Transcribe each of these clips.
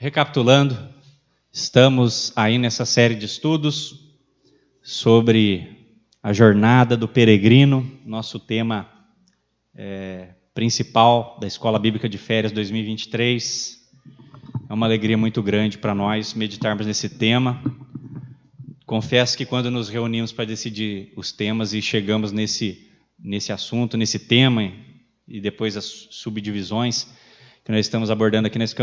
Recapitulando, estamos aí nessa série de estudos sobre a jornada do peregrino, nosso tema principal da Escola Bíblica de Férias 2023. É uma alegria muito grande para nós meditarmos nesse tema. Confesso que quando nos reunimos para decidir os temas e chegamos nesse assunto, nesse tema e depois as subdivisões que nós estamos abordando aqui, nós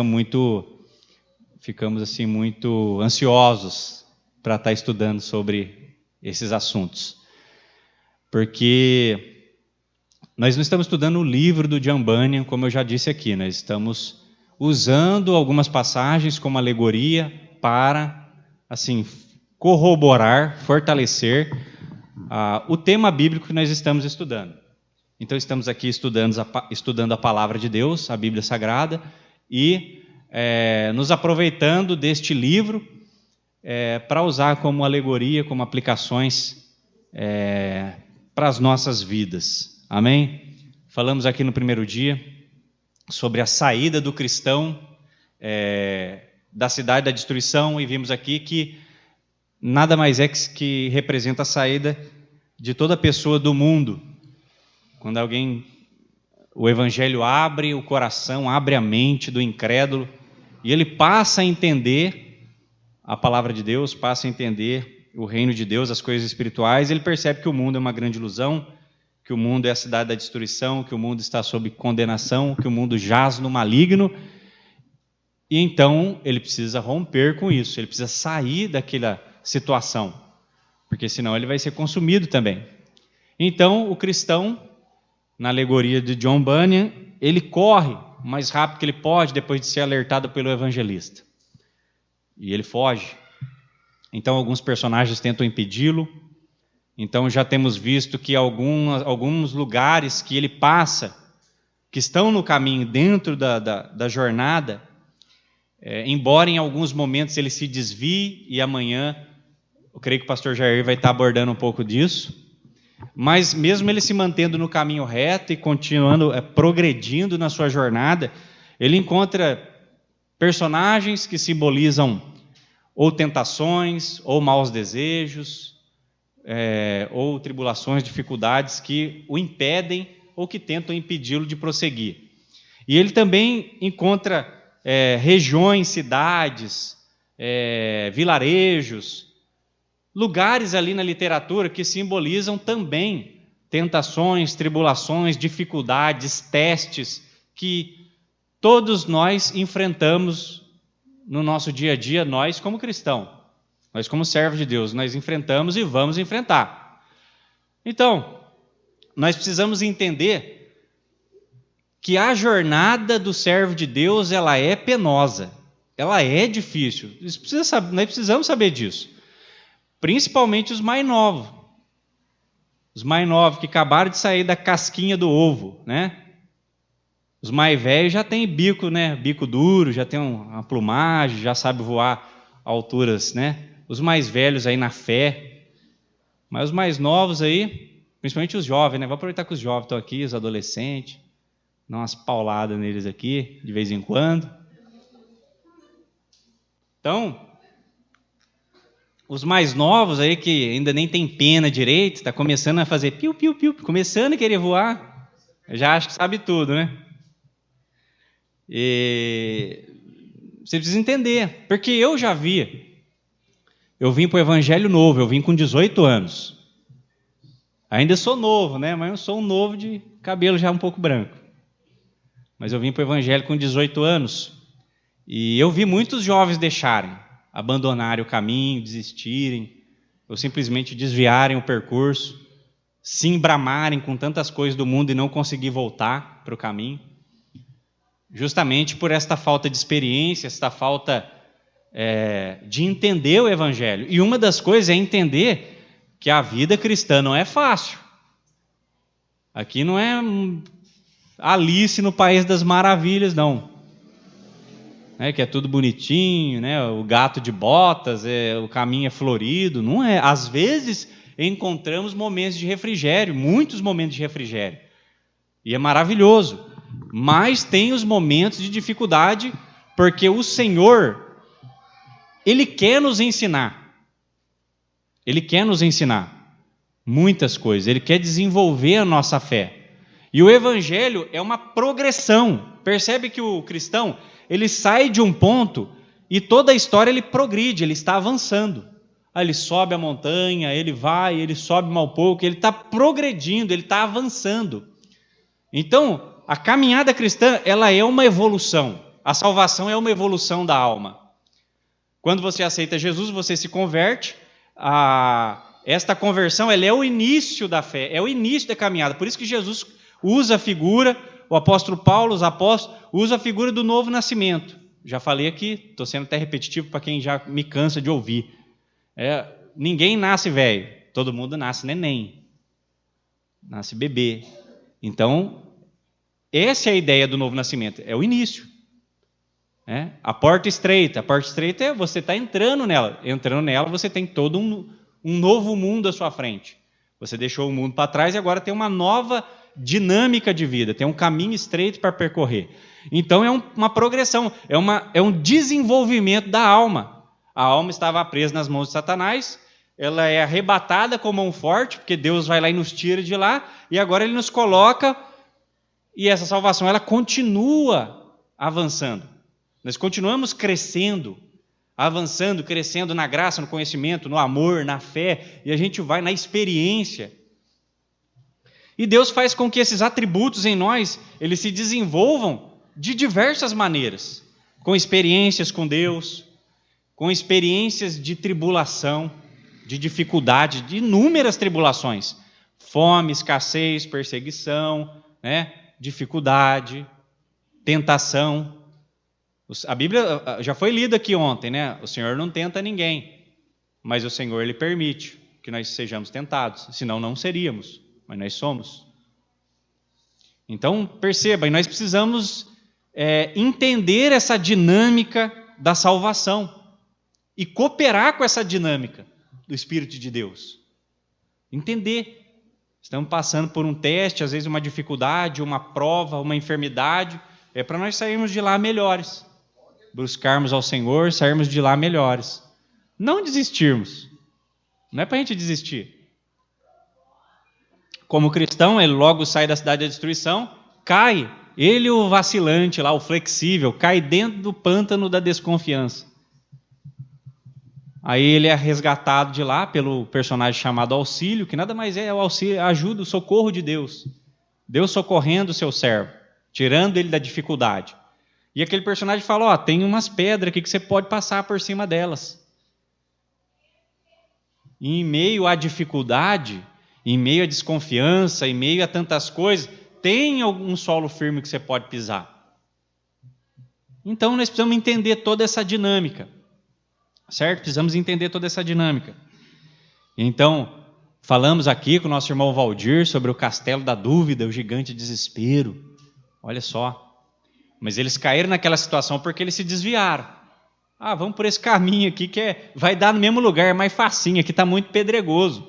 ficamos assim muito ansiosos para estar estudando sobre esses assuntos. Porque nós não estamos estudando o livro do John Bunyan, como eu já disse aqui, nós estamos usando algumas passagens como alegoria para, assim, corroborar, fortalecer o tema bíblico que nós estamos estudando. Então, estamos aqui estudando a Palavra de Deus, a Bíblia Sagrada, e nos aproveitando deste livro para usar como alegoria, como aplicações para as nossas vidas. Amém? Falamos aqui no primeiro dia sobre a saída do cristão da cidade da destruição, e vimos aqui que nada mais é que representa a saída de toda pessoa do mundo. Quando o Evangelho abre o coração, abre a mente do incrédulo, e ele passa a entender a palavra de Deus, passa a entender o reino de Deus, as coisas espirituais, ele percebe que o mundo é uma grande ilusão, que o mundo é a cidade da destruição, que o mundo está sob condenação, que o mundo jaz no maligno, e então ele precisa romper com isso, ele precisa sair daquela situação, porque senão ele vai ser consumido também. Então o cristão, na alegoria de John Bunyan, ele corre o mais rápido que ele pode depois de ser alertado pelo evangelista. E ele foge. Então alguns personagens tentam impedi-lo. Então já temos visto que alguns lugares que ele passa, que estão no caminho, dentro da jornada, embora em alguns momentos ele se desvie, e amanhã eu creio que o pastor Jair vai estar abordando um pouco disso, mas mesmo ele se mantendo no caminho reto e continuando, progredindo na sua jornada, ele encontra personagens que simbolizam ou tentações, ou maus desejos, ou tribulações, dificuldades que o impedem ou que tentam impedi-lo de prosseguir. E ele também encontra regiões, cidades, vilarejos, lugares ali na literatura que simbolizam também tentações, tribulações, dificuldades, testes que todos nós enfrentamos no nosso dia a dia, nós como cristãos, nós como servos de Deus, nós enfrentamos e vamos enfrentar. Então, nós precisamos entender que a jornada do servo de Deus, ela é penosa, ela é difícil, nós precisamos saber disso. Principalmente os mais novos que acabaram de sair da casquinha do ovo, né? Os mais velhos já têm bico, né? Bico duro, já tem uma plumagem, já sabe voar a alturas, né? Os mais velhos aí na fé, mas os mais novos aí, principalmente os jovens, né? Vou aproveitar que os jovens estão aqui, os adolescentes, dar umas pauladas neles aqui, de vez em quando. Então, os mais novos aí, que ainda nem tem pena direito, está começando a fazer piu, piu, piu, começando a querer voar, já acho que sabe tudo, né? E você precisa entender, porque eu vim para o Evangelho novo, eu vim com 18 anos. Ainda sou novo, né? Mas eu sou um novo de cabelo já um pouco branco. Mas eu vim para o Evangelho com 18 anos, e eu vi muitos jovens abandonarem o caminho, desistirem, ou simplesmente desviarem o percurso, se embramarem com tantas coisas do mundo e não conseguir voltar para o caminho, justamente por esta falta de experiência, esta falta de entender o Evangelho. E uma das coisas é entender que a vida cristã não é fácil. Aqui não é Alice no País das Maravilhas, não. Que é tudo bonitinho, né? O gato de botas, o caminho é florido, não é? Às vezes encontramos momentos de refrigério, muitos momentos de refrigério, e é maravilhoso, mas tem os momentos de dificuldade porque o Senhor, Ele quer nos ensinar. Ele quer nos ensinar muitas coisas, Ele quer desenvolver a nossa fé. E o Evangelho é uma progressão. Percebe que o cristão, ele sai de um ponto e toda a história ele progride, ele está avançando. Aí ele sobe a montanha, ele vai, ele sobe mal pouco, ele está progredindo, ele está avançando. Então, a caminhada cristã, ela é uma evolução. A salvação é uma evolução da alma. Quando você aceita Jesus, você se converte. Esta conversão, ela é o início da fé, é o início da caminhada. Por isso que Jesus usa a figura, o apóstolo Paulo, os apóstolos, usa a figura do novo nascimento. Já falei aqui, estou sendo até repetitivo para quem já me cansa de ouvir. Ninguém nasce velho, todo mundo nasce neném, nasce bebê. Então, essa é a ideia do novo nascimento, é o início. A porta estreita é você está entrando nela você tem todo um novo mundo à sua frente. Você deixou o mundo para trás e agora tem uma nova dinâmica de vida, tem um caminho estreito para percorrer. Então é uma progressão, é um desenvolvimento da alma. A alma estava presa nas mãos de Satanás, ela é arrebatada com mão forte, porque Deus vai lá e nos tira de lá, e agora Ele nos coloca, e essa salvação ela continua avançando. Nós continuamos crescendo, avançando, crescendo na graça, no conhecimento, no amor, na fé, e a gente vai na experiência. E Deus faz com que esses atributos em nós, eles se desenvolvam de diversas maneiras, com experiências com Deus, com experiências de tribulação, de dificuldade, de inúmeras tribulações, fome, escassez, perseguição, dificuldade, tentação. A Bíblia já foi lida aqui ontem, O Senhor não tenta ninguém, mas o Senhor Ele permite que nós sejamos tentados, senão não seríamos, mas nós somos. Então, perceba, e nós precisamos entender essa dinâmica da salvação e cooperar com essa dinâmica do Espírito de Deus. Entender. Estamos passando por um teste, às vezes uma dificuldade, uma prova, uma enfermidade, é para nós sairmos de lá melhores. Buscarmos ao Senhor, sairmos de lá melhores. Não desistirmos. Não é para a gente desistir. Como cristão, ele logo sai da cidade da destruição, cai. Ele, o vacilante lá, o flexível, cai dentro do pântano da desconfiança. Aí ele é resgatado de lá pelo personagem chamado Auxílio, que nada mais é o auxílio, a ajuda, o socorro de Deus. Deus socorrendo o seu servo, tirando ele da dificuldade. E aquele personagem fala, tem umas pedras aqui que você pode passar por cima delas. E em meio à dificuldade, em meio à desconfiança, em meio a tantas coisas, tem algum solo firme que você pode pisar. Então nós precisamos entender toda essa dinâmica. Certo? Precisamos entender toda essa dinâmica. Então, falamos aqui com o nosso irmão Valdir sobre o castelo da dúvida, o gigante desespero. Olha só. Mas eles caíram naquela situação porque eles se desviaram. Vamos por esse caminho aqui que vai dar no mesmo lugar, é mais facinho, aqui está muito pedregoso.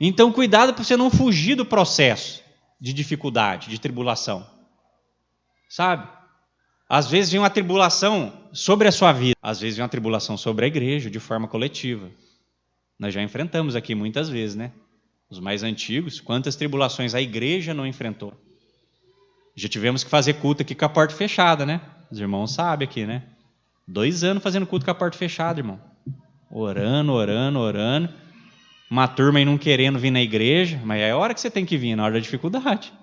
Então, cuidado para você não fugir do processo de dificuldade, de tribulação. Sabe? Às vezes vem uma tribulação sobre a sua vida, às vezes vem uma tribulação sobre a igreja, de forma coletiva. Nós já enfrentamos aqui muitas vezes, Os mais antigos, quantas tribulações a igreja não enfrentou. Já tivemos que fazer culto aqui com a porta fechada, Os irmãos sabem aqui, 2 anos fazendo culto com a porta fechada, irmão. Orando. Uma turma aí não querendo vir na igreja, mas é a hora que você tem que vir, na hora da dificuldade.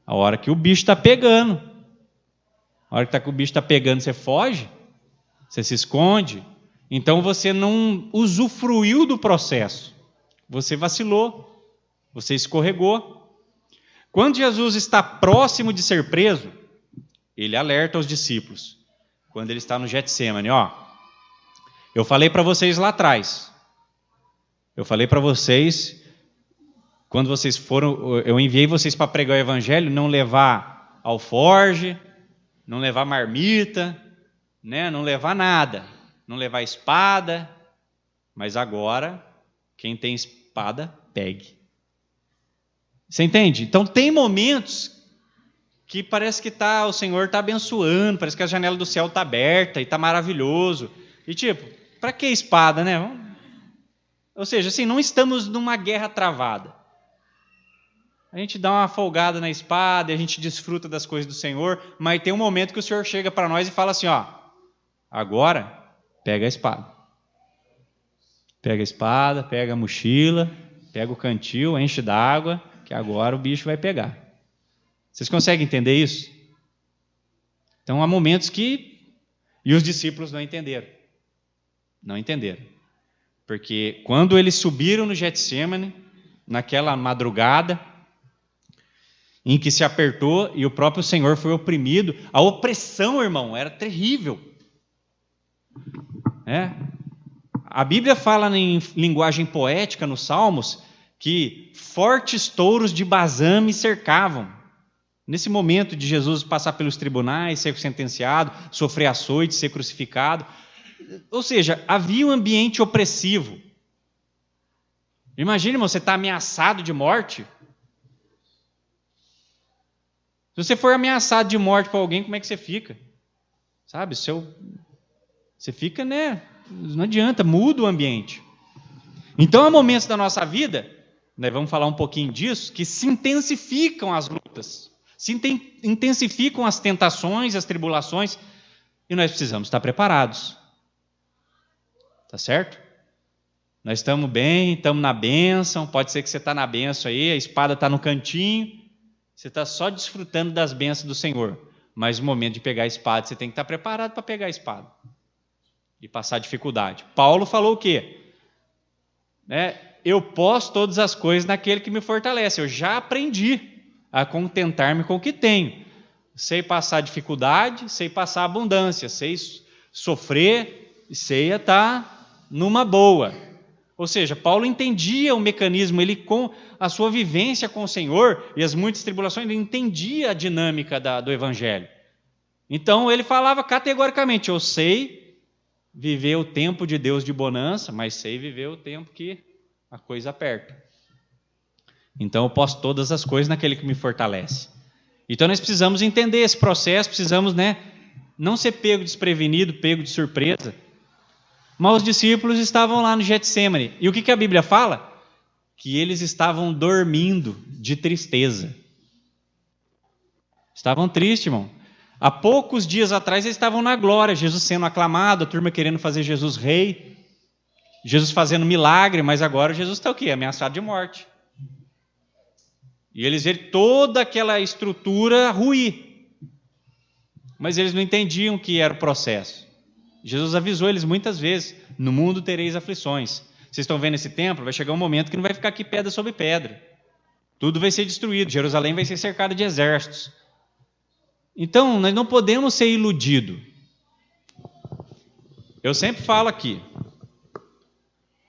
A hora que o bicho está pegando. A hora que o bicho está pegando, você foge, você se esconde. Então você não usufruiu do processo. Você vacilou, você escorregou. Quando Jesus está próximo de ser preso, ele alerta os discípulos. Quando ele está no Getsêmani, eu falei para vocês lá atrás. Eu falei para vocês, quando vocês foram, eu enviei vocês para pregar o evangelho, não levar alforge, não levar marmita, não levar nada, não levar espada, mas agora, quem tem espada, pegue. Você entende? Então tem momentos que parece que o Senhor está abençoando, parece que a janela do céu está aberta e está maravilhoso. E tipo, para que espada, né? Ou seja, assim, não estamos numa guerra travada. A gente dá uma folgada na espada e a gente desfruta das coisas do Senhor, mas tem um momento que o Senhor chega para nós e fala assim, ó, agora pega a espada. Pega a espada, pega a mochila, pega o cantil, enche d'água, que agora o bicho vai pegar. Vocês conseguem entender isso? Então há momentos que... E os discípulos não entenderam. Não entenderam. Porque quando eles subiram no Getsêmani, naquela madrugada, em que se apertou e o próprio Senhor foi oprimido, a opressão, irmão, era terrível. A Bíblia fala em linguagem poética nos Salmos que fortes touros de Bazã me cercavam. Nesse momento de Jesus passar pelos tribunais, ser sentenciado, sofrer açoite, ser crucificado. Ou seja, havia um ambiente opressivo. Imagine, irmão, você está ameaçado de morte. Se você for ameaçado de morte por alguém, como é que você fica? Sabe, você fica, né? Não adianta, muda o ambiente. Então, há momentos da nossa vida, nós vamos falar um pouquinho disso, que se intensificam as lutas, se intensificam as tentações, as tribulações, e nós precisamos estar preparados. Tá certo? Nós estamos bem, estamos na bênção, pode ser que você está na bênção aí, a espada está no cantinho, você está só desfrutando das bênçãos do Senhor. Mas no momento de pegar a espada, você tem que estar preparado para pegar a espada. E passar dificuldade. Paulo falou o quê? Eu posso todas as coisas naquele que me fortalece. Eu já aprendi a contentar-me com o que tenho. Sei passar dificuldade, sei passar abundância, sei sofrer, sei estar numa boa. Ou seja, Paulo entendia o mecanismo, ele com a sua vivência com o Senhor e as muitas tribulações, ele entendia a dinâmica do Evangelho. Então ele falava categoricamente, eu sei viver o tempo de Deus de bonança, mas sei viver o tempo que a coisa aperta. Então eu posso todas as coisas naquele que me fortalece. Então nós precisamos entender esse processo, precisamos, não ser pego desprevenido, pego de surpresa. Mas os discípulos estavam lá no Getsêmani. E o que a Bíblia fala? Que eles estavam dormindo de tristeza. Estavam tristes, irmão. Há poucos dias atrás eles estavam na glória, Jesus sendo aclamado, a turma querendo fazer Jesus rei, Jesus fazendo milagre, mas agora Jesus está o quê? Ameaçado de morte. E eles viram toda aquela estrutura ruir. Mas eles não entendiam o que era o processo. Jesus avisou eles muitas vezes, no mundo tereis aflições. Vocês estão vendo esse templo? Vai chegar um momento que não vai ficar aqui pedra sobre pedra. Tudo vai ser destruído, Jerusalém vai ser cercada de exércitos. Então, nós não podemos ser iludidos. Eu sempre falo aqui,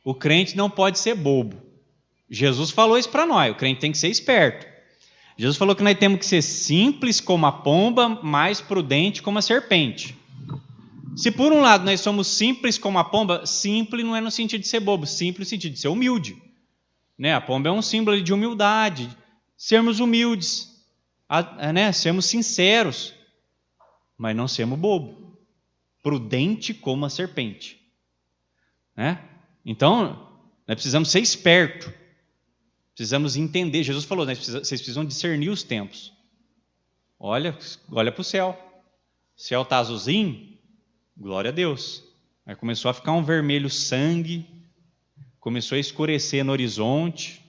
o crente não pode ser bobo. Jesus falou isso para nós, o crente tem que ser esperto. Jesus falou que nós temos que ser simples como a pomba, mais prudente como a serpente. Se por um lado nós somos simples como a pomba, simples não é no sentido de ser bobo, simples no sentido de ser humilde. A pomba é um símbolo de humildade, sermos humildes, sermos sinceros, mas não sermos bobo, prudente como a serpente. Então, nós precisamos ser espertos, precisamos entender. Jesus falou, vocês precisam discernir os tempos. Olha para o céu. O céu está azulzinho, glória a Deus. Aí começou a ficar um vermelho sangue, começou a escurecer no horizonte.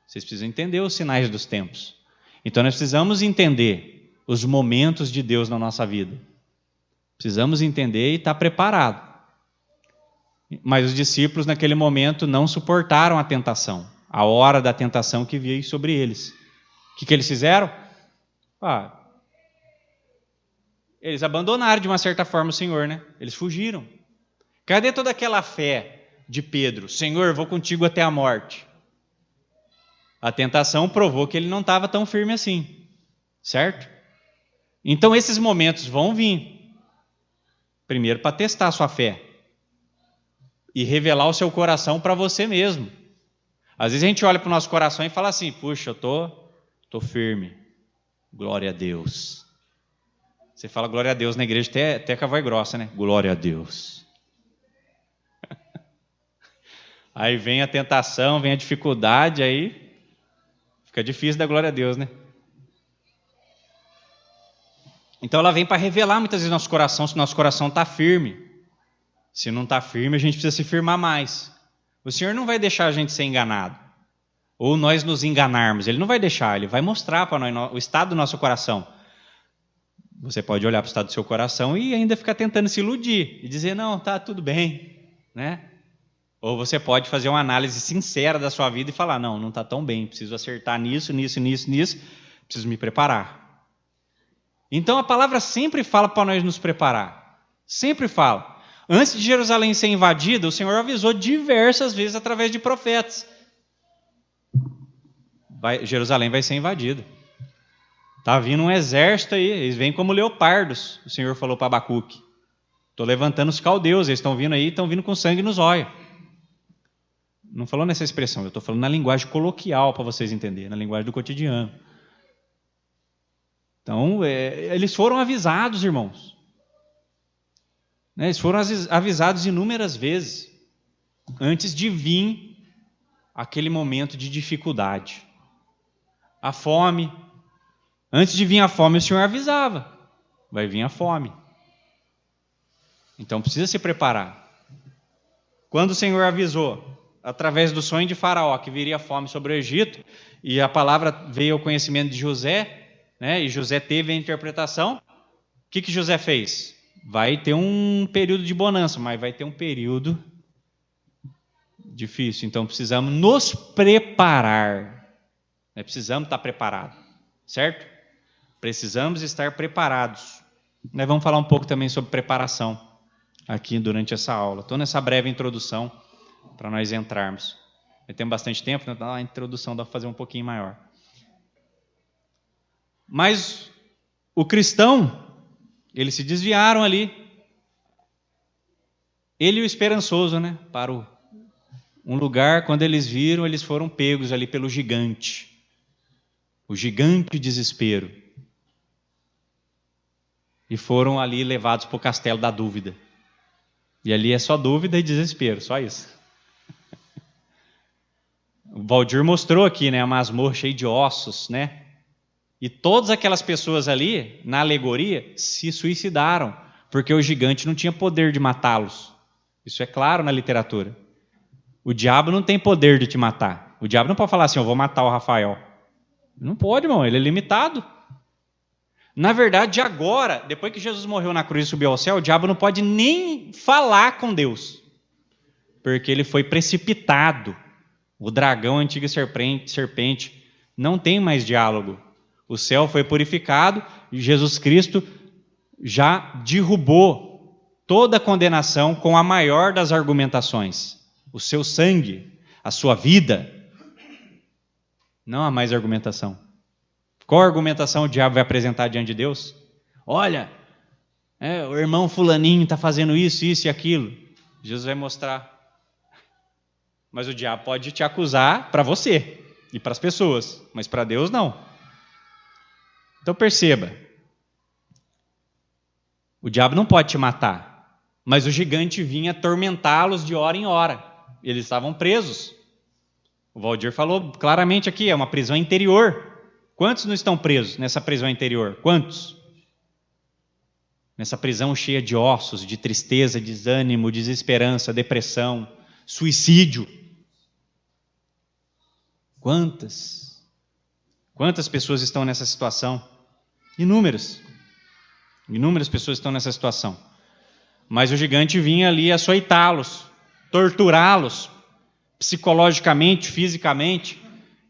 Vocês precisam entender os sinais dos tempos. Então nós precisamos entender os momentos de Deus na nossa vida. Precisamos entender e estar preparado. Mas os discípulos naquele momento não suportaram a tentação, a hora da tentação que veio sobre eles. O que eles fizeram? Eles abandonaram de uma certa forma o Senhor, Eles fugiram. Cadê toda aquela fé de Pedro? Senhor, vou contigo até a morte. A tentação provou que ele não estava tão firme assim, certo? Então esses momentos vão vir. Primeiro para testar a sua fé e revelar o seu coração para você mesmo. Às vezes a gente olha para o nosso coração e fala assim, puxa, eu tô firme. Glória a Deus. Você fala glória a Deus na igreja até com a voz grossa, né? Glória a Deus. Aí vem a tentação, vem a dificuldade, aí fica difícil dar glória a Deus, né? Então ela vem para revelar muitas vezes nosso coração, se nosso coração está firme. Se não está firme, a gente precisa se firmar mais. O Senhor não vai deixar a gente ser enganado. Ou nós nos enganarmos. Ele não vai deixar, Ele vai mostrar para nós o estado do nosso coração. Você pode olhar para o estado do seu coração e ainda ficar tentando se iludir. E dizer, não, tá tudo bem. Né? Ou você pode fazer uma análise sincera da sua vida e falar, não está tão bem. Preciso acertar nisso. Preciso me preparar. Então a palavra sempre fala para nós nos preparar. Sempre fala. Antes de Jerusalém ser invadida, o Senhor avisou diversas vezes através de profetas. Jerusalém vai ser invadida. Está vindo um exército aí, eles vêm como leopardos, o Senhor falou para Abacuque. Estou levantando os caldeus, eles estão vindo aí, estão vindo com sangue nos olhos. Não falou nessa expressão, eu estou falando na linguagem coloquial para vocês entenderem, na linguagem do cotidiano. Então, eles foram avisados, irmãos. Eles foram avisados inúmeras vezes, antes de vir aquele momento de dificuldade. A fome. Antes de vir a fome, o Senhor avisava. Vai vir a fome. Então precisa se preparar. Quando o Senhor avisou, através do sonho de Faraó, que viria fome sobre o Egito, e a palavra veio ao conhecimento de José, né, e José teve a interpretação, o que José fez? Vai ter um período de bonança, mas vai ter um período difícil. Então precisamos nos preparar. Precisamos estar preparados, certo? Precisamos estar preparados. Nós vamos falar um pouco também sobre preparação aqui durante essa aula. Estou nessa breve introdução para nós entrarmos. Temos bastante tempo, então a introdução dá para fazer um pouquinho maior. Mas o cristão, eles se desviaram ali. Ele e o esperançoso, né? Para um lugar, quando eles viram, eles foram pegos ali pelo gigante. O gigante desespero. E foram ali levados para o castelo da dúvida. E ali é só dúvida e desespero, só isso. O Valdir mostrou aqui, né, a masmorra cheia de ossos, né? E todas aquelas pessoas ali, na alegoria, se suicidaram, porque o gigante não tinha poder de matá-los. Isso é claro na literatura. O diabo não tem poder de te matar. O diabo não pode falar assim, eu vou matar o Rafael. Não pode, irmão, ele é limitado. Na verdade, agora, depois que Jesus morreu na cruz e subiu ao céu, o diabo não pode nem falar com Deus, porque ele foi precipitado. O dragão, a antiga serpente, não tem mais diálogo. O céu foi purificado e Jesus Cristo já derrubou toda a condenação com a maior das argumentações. O seu sangue, a sua vida. Não há mais argumentação. Qual argumentação o diabo vai apresentar diante de Deus? Olha, o irmão fulaninho está fazendo isso e aquilo. Jesus vai mostrar. Mas o diabo pode te acusar para você e para as pessoas, mas para Deus não. Então perceba, o diabo não pode te matar, mas o gigante vinha atormentá-los de hora em hora. Eles estavam presos. O Valdir falou claramente aqui, é uma prisão interior. Quantos não estão presos nessa prisão interior? Quantos? Nessa prisão cheia de ossos, de tristeza, desânimo, desesperança, depressão, suicídio. Quantas? Quantas pessoas estão nessa situação? Inúmeras. Inúmeras pessoas estão nessa situação. Mas o gigante vinha ali açoitá-los, torturá-los, psicologicamente, fisicamente,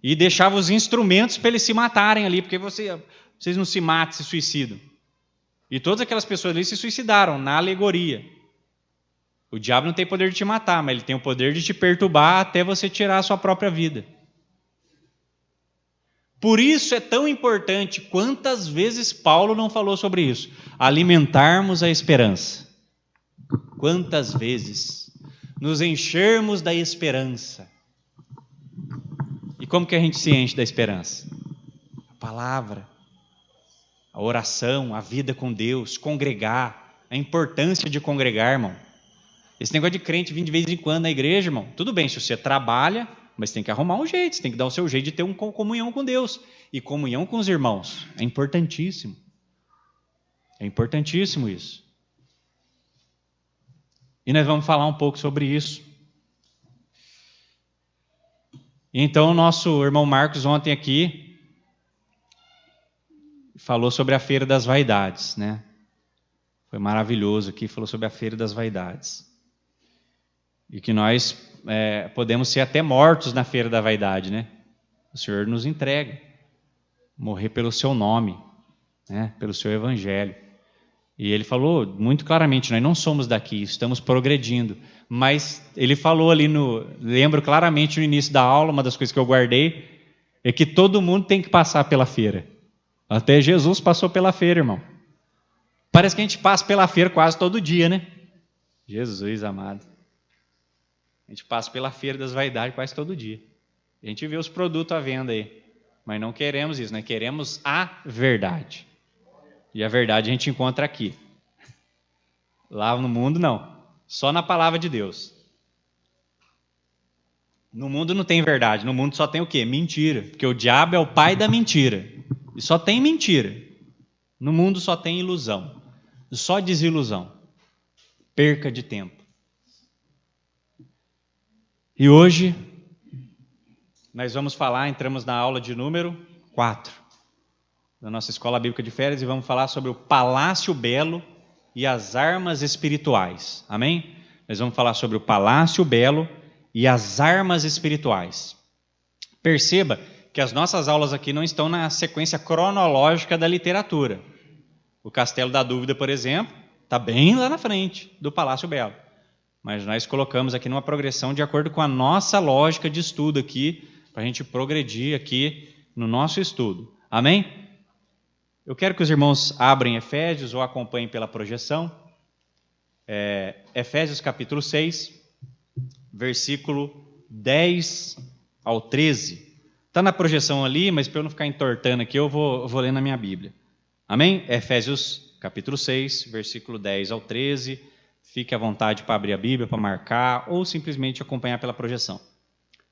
e deixava os instrumentos para eles se matarem ali, porque vocês não se matam, se suicidam. E todas aquelas pessoas ali se suicidaram, na alegoria. O diabo não tem poder de te matar, mas ele tem o poder de te perturbar até você tirar a sua própria vida. Por isso é tão importante, quantas vezes Paulo não falou sobre isso, alimentarmos a esperança. Quantas vezes nos enchermos da esperança. E como que a gente se enche da esperança? A palavra. a oração, a vida com Deus, congregar, a importância de congregar, irmão. Esse negócio de crente vir de vez em quando na igreja, irmão, tudo bem, se você trabalha, mas tem que arrumar um jeito, você tem que dar o seu jeito de ter uma comunhão com Deus. E comunhão com os irmãos, é importantíssimo. É importantíssimo isso. E nós vamos falar um pouco sobre isso. Então, o nosso irmão Marcos ontem aqui falou sobre a Feira das Vaidades, né? Foi maravilhoso aqui, falou sobre a Feira das Vaidades. E que nós podemos ser até mortos na Feira da Vaidade, né? O Senhor nos entrega. Morrer pelo seu nome, né? Pelo seu evangelho. E ele falou muito claramente, nós não somos daqui, estamos progredindo. Mas ele falou ali, lembro claramente no início da aula, uma das coisas que eu guardei, é que todo mundo tem que passar pela feira. Até Jesus passou pela feira, irmão. Parece que a gente passa pela feira quase todo dia, né? Jesus amado. A gente passa pela Feira das Vaidades quase todo dia. A gente vê os produtos à venda aí. Mas não queremos isso, nós queremos a verdade. E a verdade a gente encontra aqui. Lá no mundo, não. Só na palavra de Deus. No mundo não tem verdade. No mundo só tem o quê? Mentira. Porque o diabo é o pai da mentira. E só tem mentira. No mundo só tem ilusão. Só desilusão. Perca de tempo. E hoje, nós vamos falar, entramos na aula de número 4 da nossa Escola Bíblica de Férias e vamos falar sobre o Palácio Belo e as armas espirituais. Amém? Nós vamos falar sobre o Palácio Belo e as armas espirituais. Perceba que as nossas aulas aqui não estão na sequência cronológica da literatura. O Castelo da Dúvida, por exemplo, está bem lá na frente do Palácio Belo. Mas nós colocamos aqui numa progressão de acordo com a nossa lógica de estudo aqui, para a gente progredir aqui no nosso estudo. Amém? Eu quero que os irmãos abrem Efésios ou acompanhem pela projeção. Efésios capítulo 6, versículo 10 ao 13. Está na projeção ali, mas para eu não ficar entortando aqui, eu vou ler na minha Bíblia. Amém? Efésios capítulo 6, versículo 10 ao 13. Fique à vontade para abrir a Bíblia, para marcar, ou simplesmente acompanhar pela projeção,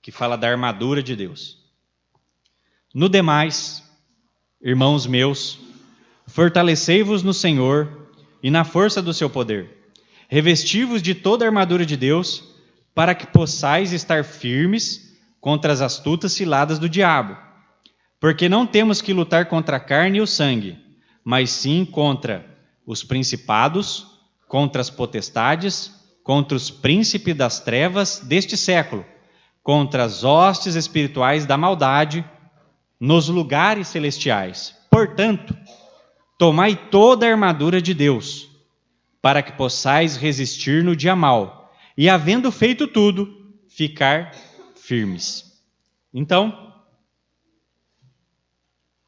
que fala da armadura de Deus. No demais, irmãos meus, fortalecei-vos no Senhor e na força do seu poder. Revesti-vos de toda a armadura de Deus, para que possais estar firmes contra as astutas ciladas do diabo. Porque não temos que lutar contra a carne e o sangue, mas sim contra os principados, contra as potestades, contra os príncipes das trevas deste século, contra as hostes espirituais da maldade nos lugares celestiais. Portanto, tomai toda a armadura de Deus, para que possais resistir no dia mau, e havendo feito tudo, ficar firmes. Então,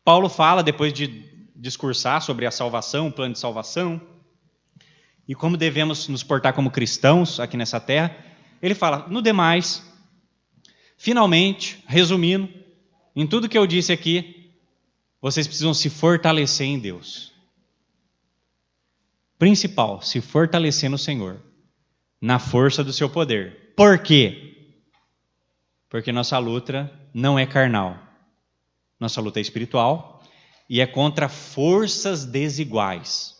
Paulo fala, depois de discursar sobre a salvação, o plano de salvação, e como devemos nos portar como cristãos aqui nessa terra, ele fala, no demais, finalmente, resumindo, em tudo que eu disse aqui, vocês precisam se fortalecer em Deus. Principal, se fortalecer no Senhor, na força do seu poder. Por quê? Porque nossa luta não é carnal. Nossa luta é espiritual e é contra forças desiguais.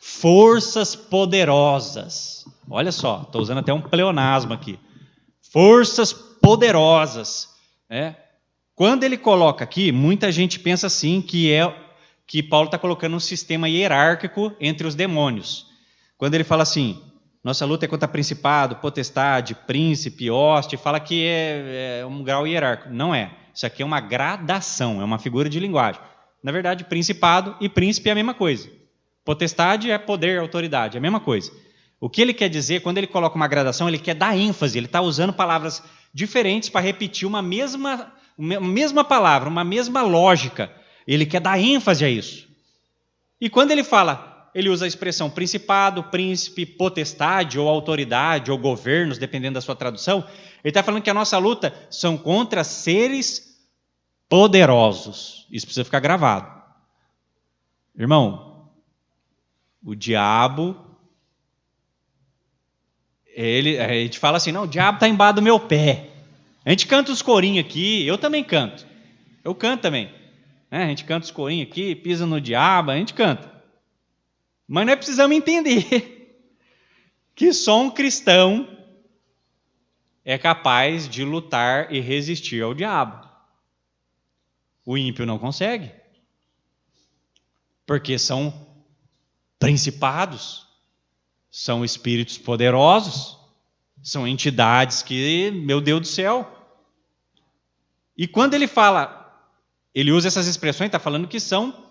Forças poderosas. Olha só, estou usando até um pleonasmo aqui. Forças poderosas. Quando ele coloca aqui, muita gente pensa assim que Paulo está colocando um sistema hierárquico entre os demônios. Quando ele fala assim, nossa luta é contra principado, potestade, príncipe, hoste, fala que é um grau hierárquico. Não é. Isso aqui é uma gradação, é uma figura de linguagem. Na verdade, principado e príncipe é a mesma coisa. Potestade é poder, autoridade, é a mesma coisa. O que ele quer dizer, quando ele coloca uma gradação, ele quer dar ênfase, ele está usando palavras diferentes para repetir uma mesma palavra, uma mesma lógica. Ele quer dar ênfase a isso. E quando ele fala, ele usa a expressão principado, príncipe, potestade, ou autoridade, ou governos, dependendo da sua tradução, ele está falando que a nossa luta são contra seres poderosos. Isso precisa ficar gravado. Irmão, o diabo, a gente fala assim, não, o diabo está embaixo do meu pé. A gente canta os corinhos aqui, eu também canto. Eu canto também. A gente canta os corinhos aqui, pisa no diabo, a gente canta. Mas nós precisamos entender que só um cristão é capaz de lutar e resistir ao diabo. O ímpio não consegue. Porque são principados, são espíritos poderosos, são entidades que, meu Deus do céu. E quando ele fala, ele usa essas expressões, está falando que são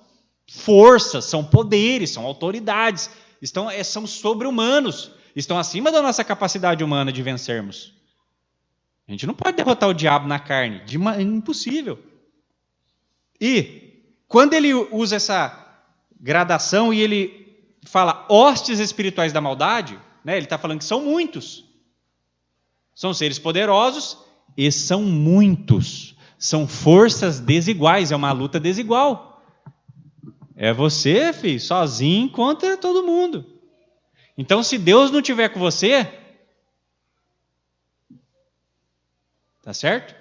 forças, são poderes, são autoridades, são sobre-humanos, estão acima da nossa capacidade humana de vencermos. A gente não pode derrotar o diabo na carne, impossível. E quando ele usa essa gradação e ele fala hostes espirituais da maldade, né, ele está falando que são muitos. São seres poderosos e são muitos. São forças desiguais, é uma luta desigual. É você, filho, sozinho contra todo mundo. Então, se Deus não estiver com você, tá certo?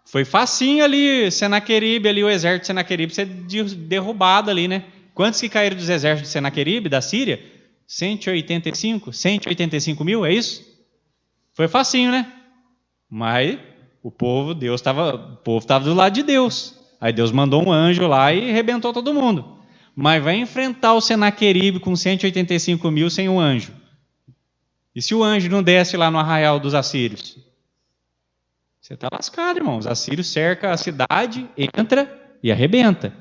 Foi facinho ali, Senaqueribe, ali o exército de Senaqueribe ser derrubado ali, né? Quantos que caíram dos exércitos de Senaqueribe, da Síria? 185 mil, é isso? Foi facinho, né? Mas o povo estava do lado de Deus. Aí Deus mandou um anjo lá e arrebentou todo mundo. Mas vai enfrentar o Senaqueribe com 185 mil sem um anjo. E se o anjo não desce lá no arraial dos assírios? Você está lascado, irmão. Os assírios cercam a cidade, entra e arrebenta.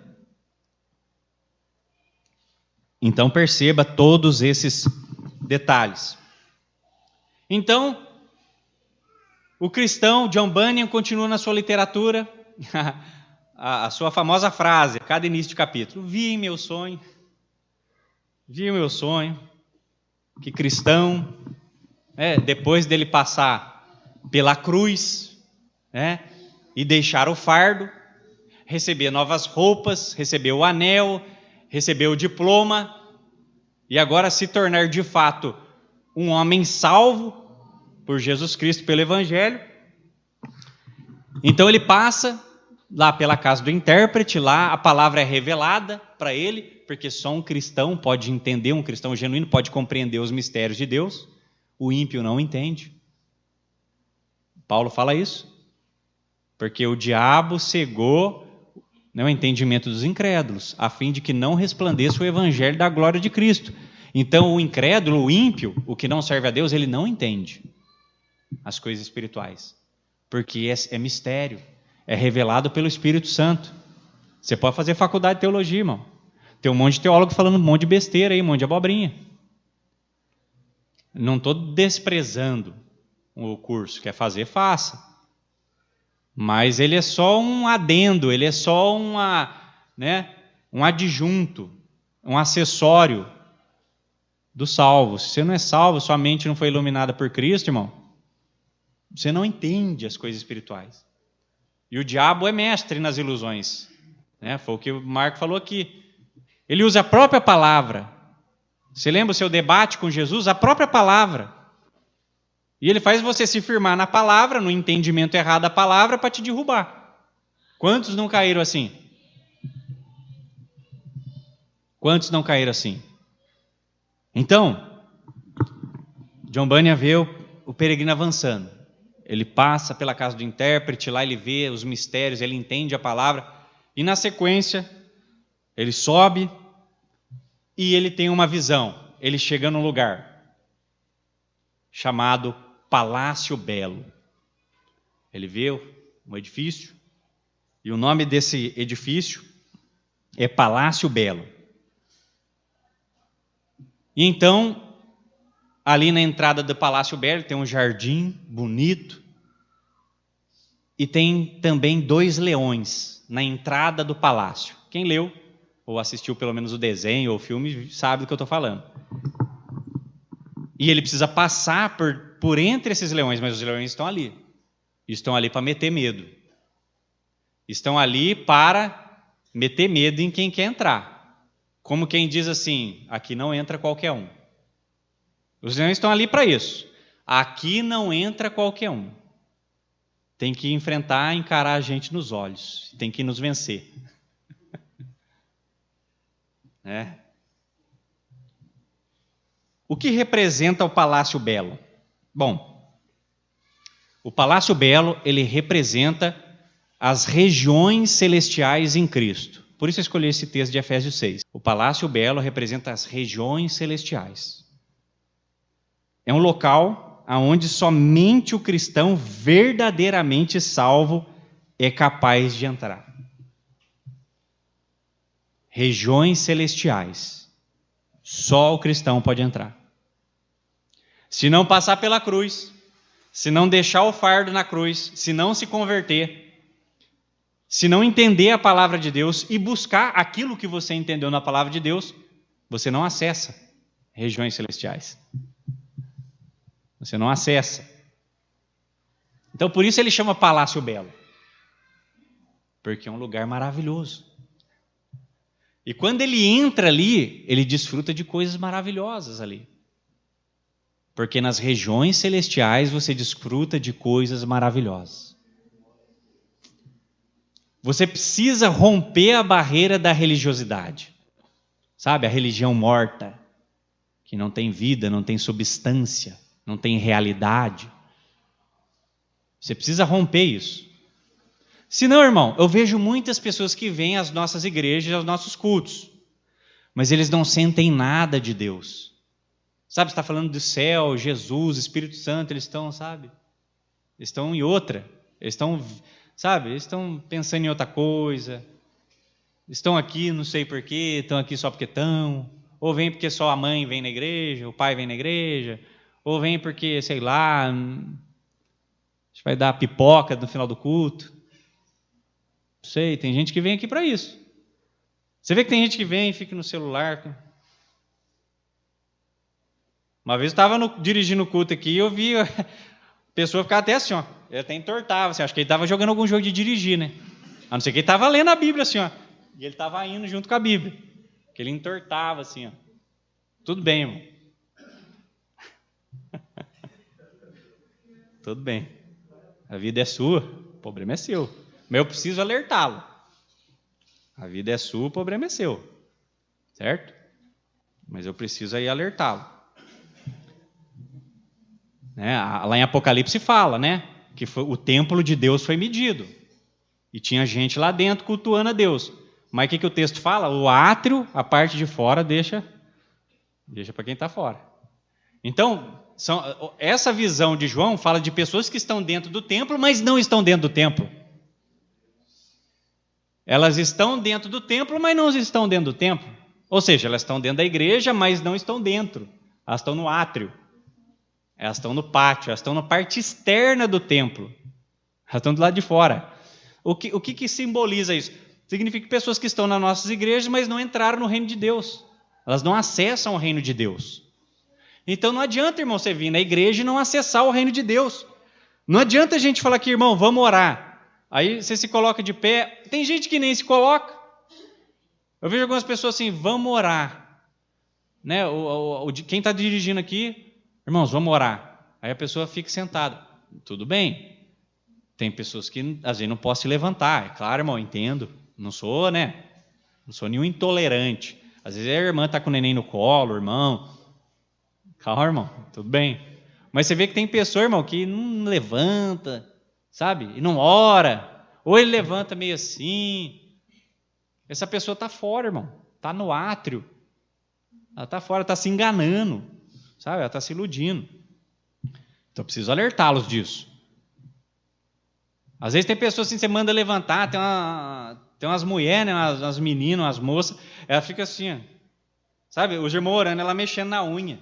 Então perceba todos esses detalhes. Então, o cristão John Bunyan continua na sua literatura a sua famosa frase, a cada início de capítulo: vi meu sonho, que cristão, depois dele passar pela cruz, e deixar o fardo, receber novas roupas, receber o anel, receber o diploma, e agora se tornar de fato um homem salvo por Jesus Cristo, pelo Evangelho. Então ele passa lá pela casa do intérprete, lá a palavra é revelada para ele, porque só um cristão pode entender, um cristão genuíno pode compreender os mistérios de Deus, o ímpio não entende. Paulo fala isso, porque o diabo cegou o entendimento dos incrédulos, a fim de que não resplandeça o evangelho da glória de Cristo. Então o incrédulo, o ímpio, o que não serve a Deus, ele não entende as coisas espirituais, porque é mistério, é revelado pelo Espírito Santo. Você pode fazer faculdade de teologia, irmão. Tem um monte de teólogo falando um monte de besteira aí, um monte de abobrinha. Não estou desprezando o curso, quer fazer, faça. Mas ele é só um adendo, ele é só um adjunto, um acessório do salvo. Se você não é salvo, sua mente não foi iluminada por Cristo, irmão, você não entende as coisas espirituais. E o diabo é mestre nas ilusões. Foi o que o Marco falou aqui. Ele usa a própria palavra. Você lembra o seu debate com Jesus? A própria palavra. E ele faz você se firmar na palavra, no entendimento errado da palavra, para te derrubar. Quantos não caíram assim? Quantos não caíram assim? Então, John Bunyan vê o peregrino avançando. Ele passa pela casa do intérprete, lá ele vê os mistérios, ele entende a palavra, e na sequência, ele sobe e ele tem uma visão. Ele chega num lugar chamado Palácio Belo. Ele vê um edifício, e o nome desse edifício é Palácio Belo. E então, ali na entrada do Palácio Belo tem um jardim bonito, e tem também 2 leões na entrada do palácio. Quem leu, ou assistiu pelo menos o desenho ou o filme, sabe do que eu estou falando. E ele precisa passar por entre esses leões, mas os leões estão ali. Estão ali para meter medo. Estão ali para meter medo em quem quer entrar. como quem diz assim, aqui não entra qualquer um. Os leões estão ali para isso. Aqui não entra qualquer um. Tem que enfrentar, encarar a gente nos olhos. Tem que nos vencer. O que representa o Palácio Belo? Bom, o Palácio Belo, ele representa as regiões celestiais em Cristo. Por isso eu escolhi esse texto de Efésios 6. O Palácio Belo representa as regiões celestiais. É um local onde somente o cristão verdadeiramente salvo é capaz de entrar. Regiões celestiais. Só o cristão pode entrar. Se não passar pela cruz, se não deixar o fardo na cruz, se não se converter, se não entender a palavra de Deus e buscar aquilo que você entendeu na palavra de Deus, você não acessa regiões celestiais. Você não acessa. Então, por isso ele chama Palácio Belo. Porque é um lugar maravilhoso. E quando ele entra ali, ele desfruta de coisas maravilhosas ali. Porque nas regiões celestiais você desfruta de coisas maravilhosas. Você precisa romper a barreira da religiosidade. Sabe, a religião morta, que não tem vida, não tem substância, não tem realidade. Você precisa romper isso. Senão, irmão, eu vejo muitas pessoas que vêm às nossas igrejas, aos nossos cultos, mas eles não sentem nada de Deus. Sabe, você está falando do céu, Jesus, Espírito Santo, eles estão, sabe? Eles estão em outra. Eles estão, sabe, eles estão pensando em outra coisa. Estão aqui, não sei porquê, estão aqui só porque estão. Ou vem porque só a mãe vem na igreja, o pai vem na igreja. Ou vem porque, sei lá, a gente vai dar pipoca no final do culto. Não sei, tem gente que vem aqui para isso. Você vê que tem gente que vem e fica no celular. Uma vez eu estava dirigindo o culto aqui e eu vi a pessoa ficar até assim, ó. Ele até entortava, assim, acho que ele estava jogando algum jogo de dirigir, né? A não ser que ele estava lendo a Bíblia assim, ó. E ele estava indo junto com a Bíblia. Que ele entortava assim, ó. Tudo bem, irmão. Tudo bem. A vida é sua, o problema é seu. Mas eu preciso alertá-lo. A vida é sua, o problema é seu. Certo? Mas eu preciso aí alertá-lo. Lá em Apocalipse fala, né? Que o templo de Deus foi medido. E tinha gente lá dentro cultuando a Deus. Mas o que o texto fala? O átrio, a parte de fora, deixa para quem está fora. Então, essa visão de João fala de pessoas que estão dentro do templo, mas não estão dentro do templo. Elas estão dentro do templo, mas não estão dentro do templo. Ou seja, elas estão dentro da igreja, mas não estão dentro. Elas estão no átrio. Elas estão no pátio. Elas estão na parte externa do templo. Elas estão do lado de fora. O que simboliza isso? Significa que pessoas que estão nas nossas igrejas, mas não entraram no reino de Deus. Elas não acessam o reino de Deus. Então não adianta, irmão, você vir na igreja e não acessar o reino de Deus. Não adianta a gente falar aqui, irmão, vamos orar. Aí você se coloca de pé. Tem gente que nem se coloca. Eu vejo algumas pessoas assim, vamos orar. Né? Quem está dirigindo aqui, irmãos, vamos orar. Aí a pessoa fica sentada. Tudo bem. Tem pessoas que às vezes não podem se levantar. É claro, irmão, entendo. Não sou, né? Não sou nenhum intolerante. Às vezes a irmã está com o neném no colo, o irmão. Calma, irmão, tudo bem. Mas você vê que tem pessoa, irmão, que não levanta, sabe? E não ora. Ou ele levanta meio assim. Essa pessoa está fora, irmão. Está no átrio. Ela está fora, está se enganando. Sabe? Ela está se iludindo. Então eu preciso alertá-los disso. Às vezes tem pessoas assim, você manda levantar, tem umas mulheres, né, umas meninas, umas moças, ela fica assim, ó, sabe? Os irmãos orando, ela mexendo na unha.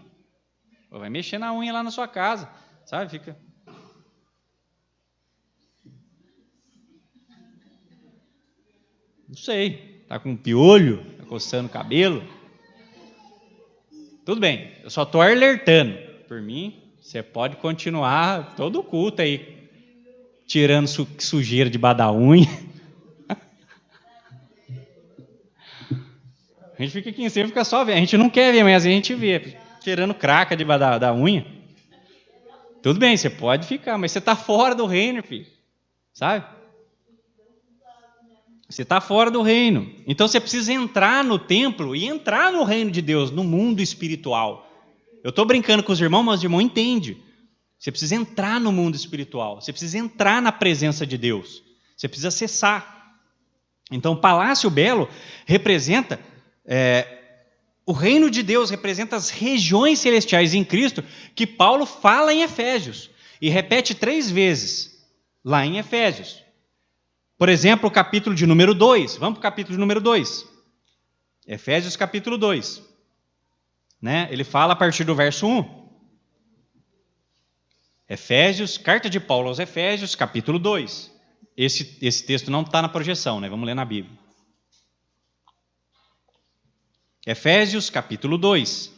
Vai mexer na unha lá na sua casa, sabe? Fica. Não sei, está com um piolho, está coçando o cabelo. Tudo bem, eu só estou alertando. Por mim, você pode continuar todo o culto aí, tirando sujeira debaixo da unha. A gente fica aqui em cima e fica só vendo. A gente não quer ver, mas a gente vê. Tirando craca debaixo da unha. Tudo bem, você pode ficar, mas você está fora do reino, filho. Sabe? Você está fora do reino. Então você precisa entrar no templo e entrar no reino de Deus, no mundo espiritual. Eu estou brincando com os irmãos, mas os irmãos entendem. Você precisa entrar no mundo espiritual. Você precisa entrar na presença de Deus. Você precisa acessar. Então, o Palácio Belo representa... o reino de Deus representa as regiões celestiais em Cristo que Paulo fala em Efésios. E repete 3 vezes lá em Efésios. Por exemplo, o capítulo de número 2. Vamos para o capítulo de número 2. Efésios capítulo 2. Né? Ele fala a partir do verso 1. Efésios, carta de Paulo aos Efésios, capítulo 2. Esse texto não está na projeção, né? Vamos ler na Bíblia. Efésios, capítulo 2.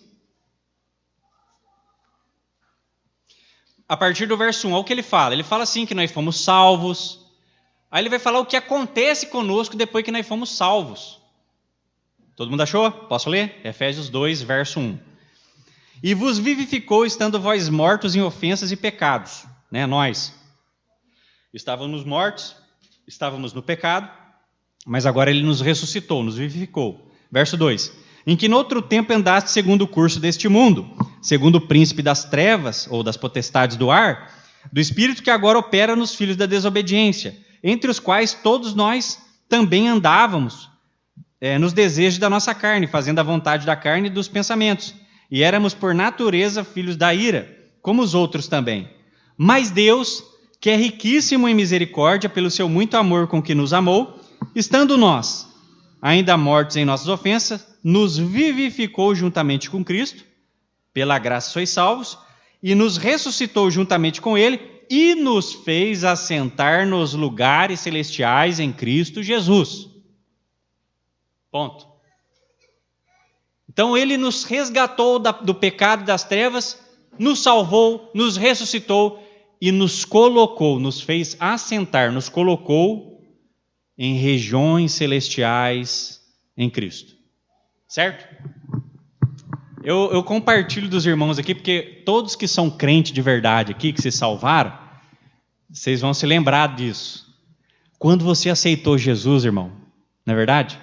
A partir do verso 1, olha o que ele fala. Ele fala assim, que nós fomos salvos. Aí ele vai falar o que acontece conosco depois que nós fomos salvos. Todo mundo achou? Posso ler? Efésios 2, verso 1. E vos vivificou, estando vós mortos em ofensas e pecados. Né? Nós estávamos mortos, estávamos no pecado, mas agora ele nos ressuscitou, nos vivificou. Verso 2. Em que noutro tempo andaste segundo o curso deste mundo, segundo o príncipe das trevas, ou das potestades do ar, do espírito que agora opera nos filhos da desobediência, entre os quais todos nós também andávamos, nos desejos da nossa carne, fazendo a vontade da carne e dos pensamentos. E éramos por natureza filhos da ira, como os outros também. Mas Deus, que é riquíssimo em misericórdia, pelo seu muito amor com que nos amou, estando nós, ainda mortos em nossas ofensas, nos vivificou juntamente com Cristo, pela graça sois salvos, e nos ressuscitou juntamente com Ele, e nos fez assentar nos lugares celestiais em Cristo Jesus. Ponto. Então Ele nos resgatou do pecado e das trevas, nos salvou, nos ressuscitou e nos colocou, nos fez assentar, nos colocou em regiões celestiais em Cristo. Certo? Eu compartilho dos irmãos aqui, porque todos que são crentes de verdade aqui, que se salvaram, vocês vão se lembrar disso. Quando você aceitou Jesus, irmão, não é verdade?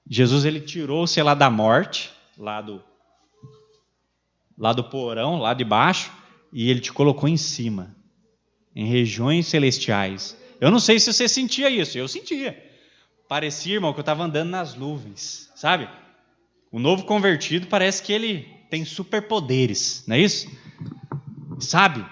Jesus, ele tirou-se lá da morte, lá do porão, lá de baixo, e ele te colocou em cima, em regiões celestiais. Eu não sei se você sentia isso, eu sentia. Parecia, irmão, que eu estava andando nas nuvens, sabe? O novo convertido parece que ele tem superpoderes, não é isso? Sabe?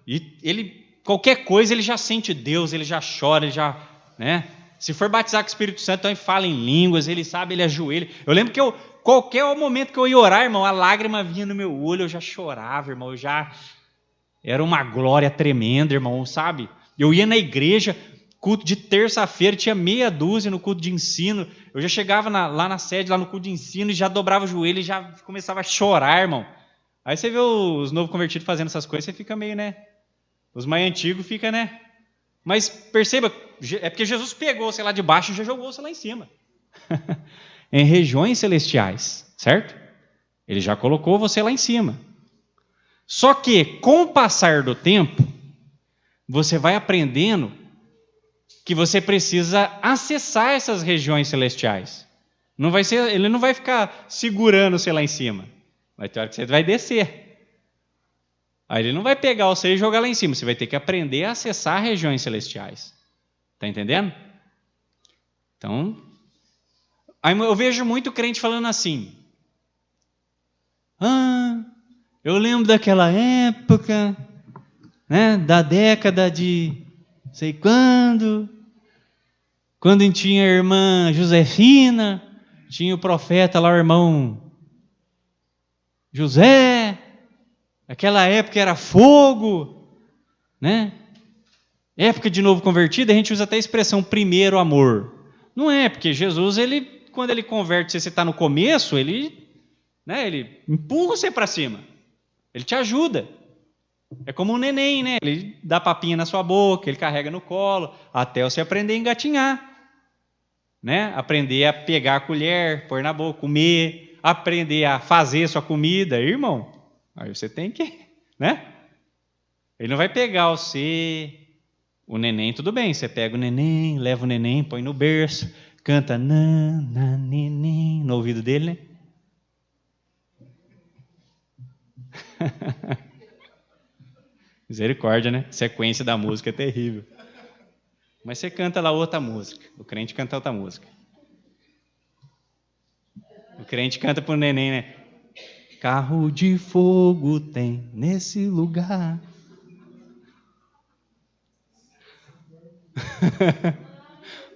E ele, qualquer coisa, ele já sente Deus, ele já chora, ele já, né? Se for batizar com o Espírito Santo, então ele fala em línguas, ele sabe, ele ajoelha. Eu lembro que qualquer momento que eu ia orar, irmão, a lágrima vinha no meu olho, eu já chorava, irmão, era uma glória tremenda, irmão, sabe? Eu ia na igreja, culto de terça-feira, tinha meia dúzia no culto de ensino, eu já chegava lá na sede, lá no culto de ensino, e já dobrava o joelho, e já começava a chorar, irmão. Aí você vê os novos convertidos fazendo essas coisas, você fica meio, né? Os mais antigos ficam, né? Mas perceba, é porque Jesus pegou você lá de baixo e já jogou você lá em cima. Em regiões celestiais, certo? Ele já colocou você lá em cima. Só que, com o passar do tempo, você vai aprendendo que você precisa acessar essas regiões celestiais. Ele não vai ficar segurando você lá em cima. Vai ter hora que você vai descer. Aí ele não vai pegar você e jogar lá em cima. Você vai ter que aprender a acessar regiões celestiais. Está entendendo? Então, aí eu vejo muito crente falando assim: eu lembro daquela época, né, da década de sei quando tinha a irmã Josefina, tinha o profeta lá, o irmão José, aquela época era fogo, né? Época de novo convertido, a gente usa até a expressão primeiro amor. Não é, porque Jesus, quando ele converte, se você está no começo, ele empurra você para cima, ele te ajuda. É como um neném, né? Ele dá papinha na sua boca, ele carrega no colo, até você aprender a engatinhar. né? Aprender a pegar a colher, pôr na boca, comer, aprender a fazer sua comida, irmão. Aí você tem que, né? Ele não vai pegar o neném, tudo bem, você pega o neném, leva o neném, põe no berço, canta neném no ouvido dele, né? Misericórdia, né? Sequência da música é terrível. Mas você canta lá outra música. O crente canta outra música. O crente canta pro neném, né? Carro de fogo tem nesse lugar.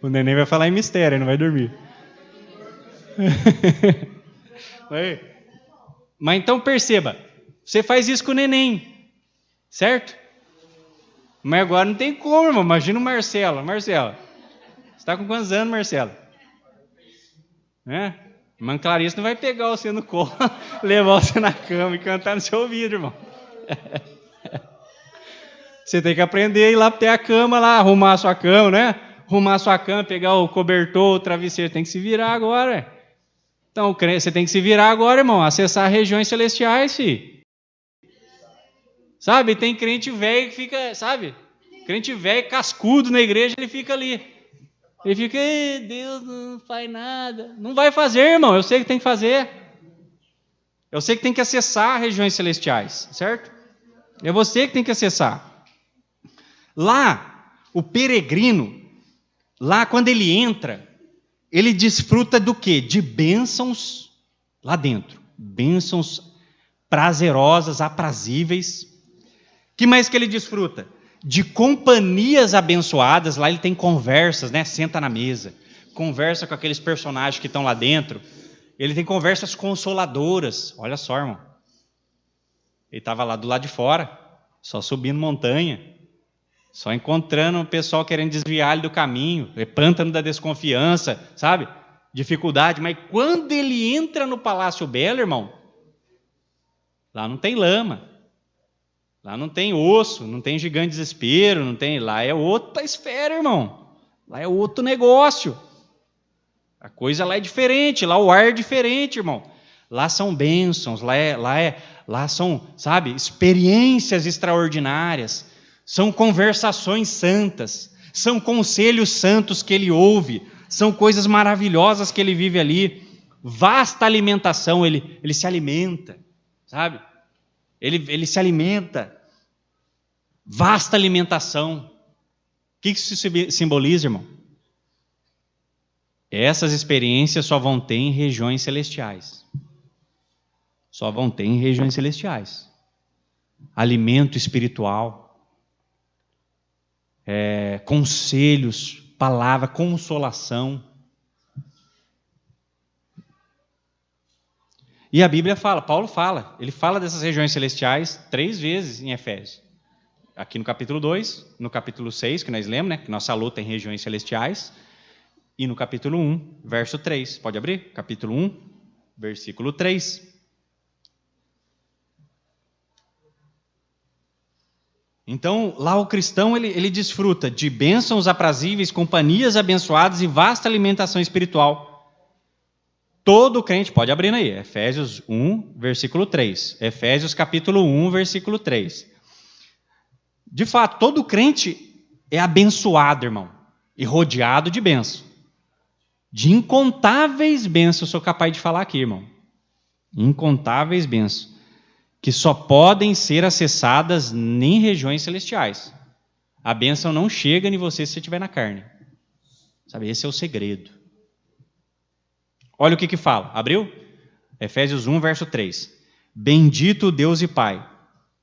O neném vai falar em mistério, ele não vai dormir. Mas então perceba, você faz isso com o neném, certo? Mas agora não tem como, irmão. Imagina o Marcelo. Marcelo, você está com quantos anos, Marcelo? Irmã Clarice não vai pegar você no colo, levar você na cama e cantar no seu ouvido, irmão. Você tem que aprender a ir lá até a cama, lá, arrumar a sua cama, né? Arrumar a sua cama, pegar o cobertor, o travesseiro. Tem que se virar agora. Então, você tem que se virar agora, irmão. Acessar regiões celestiais, filho. Sabe, tem crente velho que fica, sabe? Crente velho, cascudo na igreja, ele fica ali. Ele fica, Deus não faz nada. Não vai fazer, irmão, eu sei que tem que fazer. Eu sei que tem que acessar regiões celestiais, certo? É você que tem que acessar. Lá, o peregrino, lá quando ele entra, ele desfruta do quê? De bênçãos lá dentro. Bênçãos prazerosas, aprazíveis. Que mais que ele desfruta? De companhias abençoadas. Lá ele tem conversas, né? Senta na mesa, conversa com aqueles personagens que estão lá dentro. Ele tem conversas consoladoras. Olha só, irmão. Ele estava lá do lado de fora, só subindo montanha, só encontrando o pessoal querendo desviar ele do caminho, pântano da desconfiança, sabe? Dificuldade. Mas quando ele entra no Palácio Belo, irmão, lá não tem lama. Lá não tem osso, não tem gigante desespero, não tem. Lá é outra esfera, irmão. Lá é outro negócio. A coisa lá é diferente, lá o ar é diferente, irmão. Lá são bênçãos, lá são, sabe, experiências extraordinárias, são conversações santas, são conselhos santos que ele ouve, são coisas maravilhosas que ele vive ali. Vasta alimentação, ele se alimenta, sabe? Ele se alimenta. Vasta alimentação. O que isso simboliza, irmão? Essas experiências só vão ter em regiões celestiais. Só vão ter em regiões celestiais. Alimento espiritual. Conselhos, palavra, consolação. E a Bíblia fala, Paulo fala, ele fala dessas regiões celestiais 3 vezes em Efésios. Aqui no capítulo 2, no capítulo 6, que nós lemos, né, que nossa luta é em regiões celestiais, e no capítulo 1, verso 3. Pode abrir? Capítulo 1, versículo 3. Então, lá o cristão, ele desfruta de bênçãos aprazíveis, companhias abençoadas e vasta alimentação espiritual. Todo crente, pode abrir aí, Efésios 1, versículo 3. Efésios capítulo 1, versículo 3. De fato, todo crente é abençoado, irmão, e rodeado de bênçãos. De incontáveis bênçãos, sou capaz de falar aqui, irmão. Incontáveis bênçãos, que só podem ser acessadas em regiões celestiais. A bênção não chega em você se você estiver na carne. Sabe, esse é o segredo. Olha o que fala. Abriu? Efésios 1, verso 3. Bendito Deus e Pai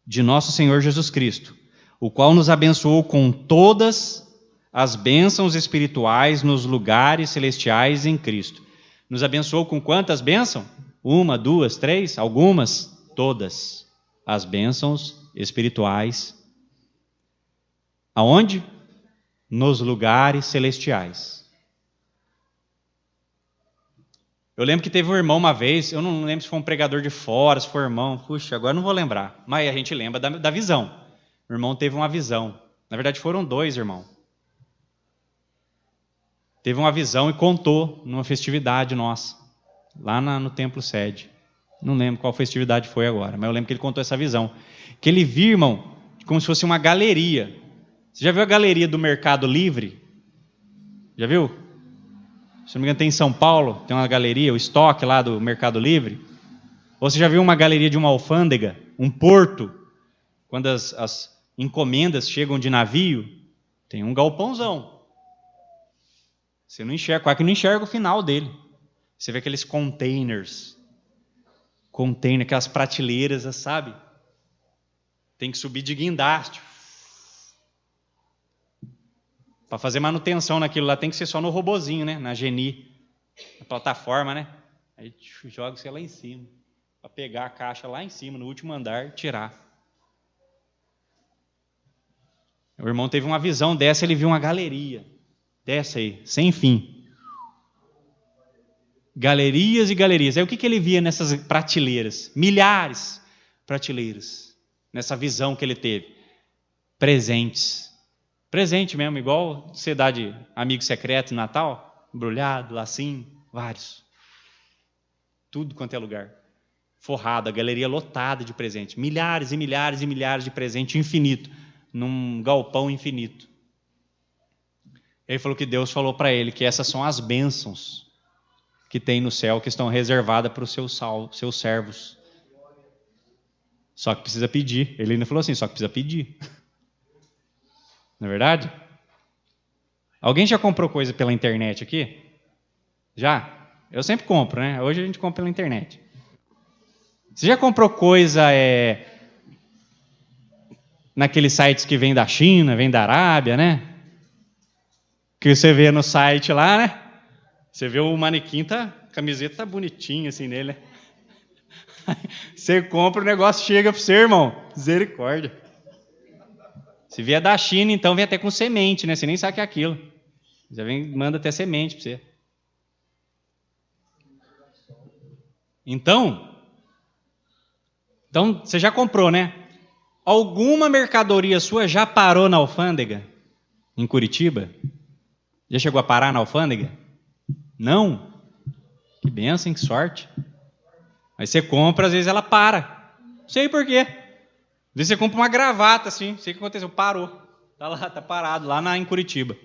de nosso Senhor Jesus Cristo, o qual nos abençoou com todas as bênçãos espirituais nos lugares celestiais em Cristo. Nos abençoou com quantas bênçãos? 1, 2, 3? Algumas? Todas as bênçãos espirituais. Aonde? Nos lugares celestiais. Eu lembro que teve um irmão uma vez, eu não lembro se foi um pregador de fora, se foi irmão, puxa, agora não vou lembrar, mas a gente lembra da visão. O irmão teve uma visão. Na verdade foram 2, irmão. teve uma visão e contou numa festividade nossa, lá no templo sede. Não lembro qual festividade foi agora, mas eu lembro que ele contou essa visão. Que ele viu, irmão, como se fosse uma galeria. Você já viu a galeria do Mercado Livre? Já viu? Se não me engano, tem em São Paulo, tem uma galeria, o estoque lá do Mercado Livre. Ou você já viu uma galeria de uma alfândega, um porto, quando as encomendas chegam de navio, tem um galpãozão. Você não enxerga, quase que não enxerga o final dele. Você vê aqueles containers, aquelas prateleiras, sabe? Tem que subir de guindaste. Para fazer manutenção naquilo lá tem que ser só no robozinho, né? Na Geni, na plataforma, né? Aí joga você lá em cima, para pegar a caixa lá em cima, no último andar, tirar. O irmão teve uma visão dessa, ele viu uma galeria dessa aí, sem fim. Galerias e galerias. Aí o que ele via nessas prateleiras? Milhares de prateleiras. Nessa visão que ele teve. Presentes. Presente mesmo, igual você dá de amigo secreto em Natal, embrulhado, lacinho, vários. Tudo quanto é lugar. Forrado, a galeria lotada de presente. Milhares e milhares e milhares de presente infinito, num galpão infinito. Ele falou que Deus falou para ele que essas são as bênçãos que tem no céu, que estão reservadas para os seus servos. Só que precisa pedir. Ele ainda falou assim, só que precisa pedir. Não é verdade? Alguém já comprou coisa pela internet aqui? Já? Eu sempre compro, né? Hoje a gente compra pela internet. Você já comprou coisa naqueles sites que vem da China, vem da Arábia, né? Que você vê no site lá, né? Você vê o manequim, a camiseta tá bonitinha assim nele, né? Você compra, o negócio chega para você, irmão. Misericórdia. Se vier da China, então vem até com semente, né? Você nem sabe o que é aquilo. Já manda até semente para você. Então, você já comprou, né? Alguma mercadoria sua já parou na alfândega? Em Curitiba? Já chegou a parar na alfândega? Não? Que bênção, que sorte. Aí você compra, às vezes ela para. Não sei por quê. Às vezes você compra uma gravata, assim, não sei o que aconteceu, parou. Está lá, está parado, lá em Curitiba.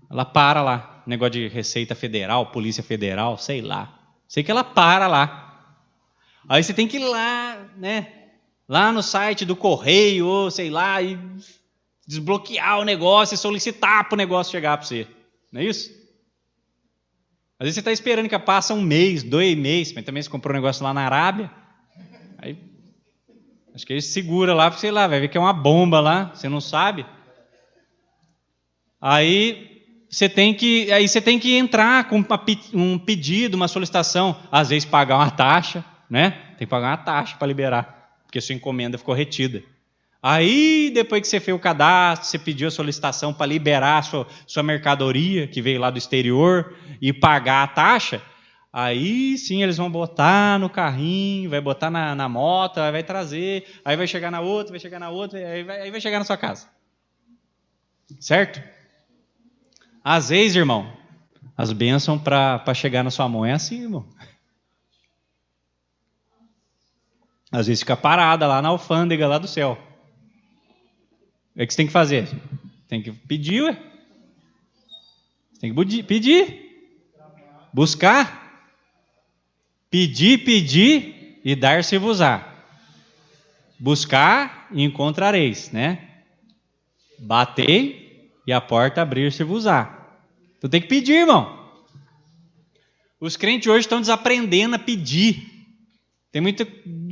Ela para lá. Negócio de Receita Federal, Polícia Federal, sei lá. Sei que ela para lá. Aí você tem que ir lá, né? Lá no site do correio, ou sei lá, e desbloquear o negócio e solicitar para o negócio chegar para você. Não é isso? Às vezes você está esperando que passa 1 mês, 2 meses, mas também você comprou um negócio lá na Arábia. Aí, acho que ele segura lá, sei lá, vai ver que é uma bomba lá, você não sabe. Aí você tem que entrar com um pedido, uma solicitação, às vezes pagar uma taxa, né? Tem que pagar uma taxa para liberar, porque sua encomenda ficou retida. Aí, depois que você fez o cadastro, você pediu a solicitação para liberar a sua mercadoria, que veio lá do exterior, e pagar a taxa, aí sim eles vão botar no carrinho, vai botar na moto, aí vai trazer, aí vai chegar na outra, aí vai chegar na sua casa. Certo? Às vezes, irmão, as bênçãos para chegar na sua mão é assim, irmão. Às vezes fica parada lá na alfândega lá do céu. O que você tem que fazer? Tem que pedir, ué. Você tem que pedir. Buscar. Pedir e dar-se-vos-á. Buscar e encontrareis, né? Batei e a porta abrir-se-vos-á. Então tem que pedir, irmão. Os crentes hoje estão desaprendendo a pedir. Tem muita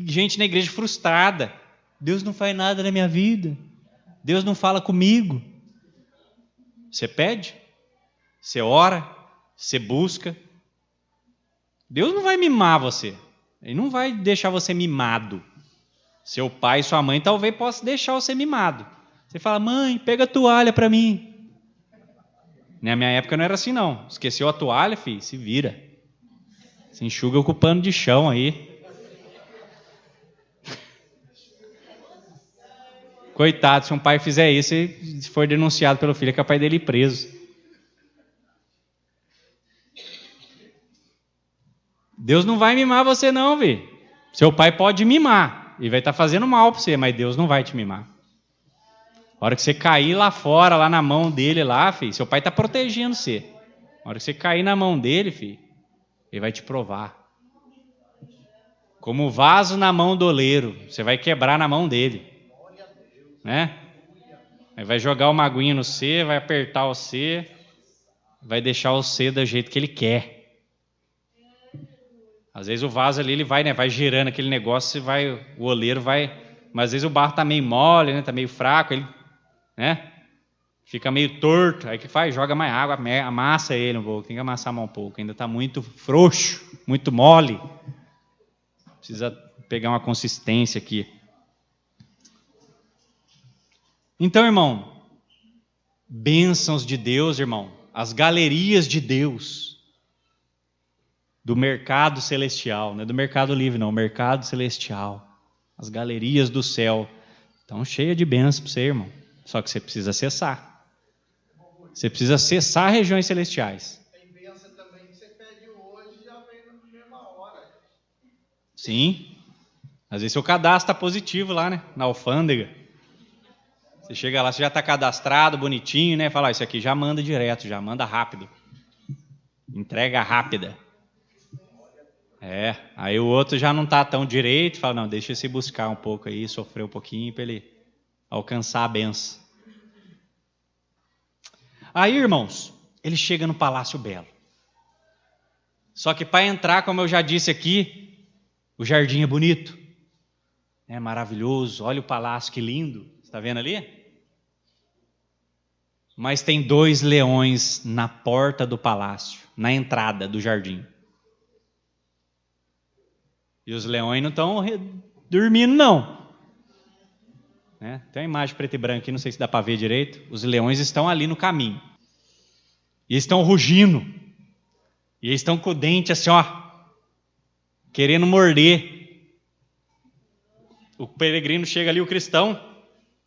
gente na igreja frustrada. Deus não faz nada na minha vida. Deus não fala comigo. Você pede, você ora, você busca. Deus não vai mimar você. Ele não vai deixar você mimado. Seu pai e sua mãe talvez possam deixar você mimado. Você fala, mãe, pega a toalha para mim. Na minha época não era assim não. Esqueceu a toalha, filho, se vira. Se enxuga com o pano de chão aí. Coitado, se um pai fizer isso e for denunciado pelo filho, é capaz dele ir preso. Deus não vai mimar você não, velho. Seu pai pode mimar e vai estar fazendo mal para você, mas Deus não vai te mimar. A hora que você cair lá fora, lá na mão dele, lá, filho, seu pai está protegendo você. A hora que você cair na mão dele, filho, ele vai te provar. Como vaso na mão do oleiro, você vai quebrar na mão dele. Né? Aí vai jogar uma aguinha no C, vai apertar o C, vai deixar o C do jeito que ele quer. Às vezes o vaso ali ele vai, né, vai girando aquele negócio, o oleiro vai, mas às vezes o barro está meio mole, né, está meio fraco, ele, né, fica meio torto. Aí o que faz? Joga mais água, amassa ele um pouco, tem que amassar mais um pouco, ainda está muito frouxo, muito mole. Precisa pegar uma consistência aqui. Então, irmão, bênçãos de Deus, irmão, as galerias de Deus, do mercado celestial, não é do mercado livre, não, mercado celestial, as galerias do céu, estão cheias de bênçãos para você, irmão, só que você precisa acessar. Você precisa acessar regiões celestiais. Tem bênção também que você pede hoje e já vem na mesma hora. Sim, às vezes seu cadastro está positivo lá, né, na alfândega. Você chega lá, você já está cadastrado, bonitinho, né? Fala, isso aqui já manda direto, já manda rápido. Entrega rápida. Aí o outro já não está tão direito, fala, não, deixa esse buscar um pouco aí, sofrer um pouquinho para ele alcançar a benção. Aí, irmãos, ele chega no Palácio Belo. Só que para entrar, como eu já disse aqui, o jardim é bonito. É maravilhoso, olha o palácio, que lindo. Está vendo ali? Mas tem 2 leões na porta do palácio, na entrada do jardim. E os leões não estão dormindo, não. Né? Tem uma imagem preto e branco aqui, não sei se dá para ver direito. Os leões estão ali no caminho. E estão rugindo. E eles estão com o dente assim, ó, querendo morder. O peregrino chega ali, o cristão,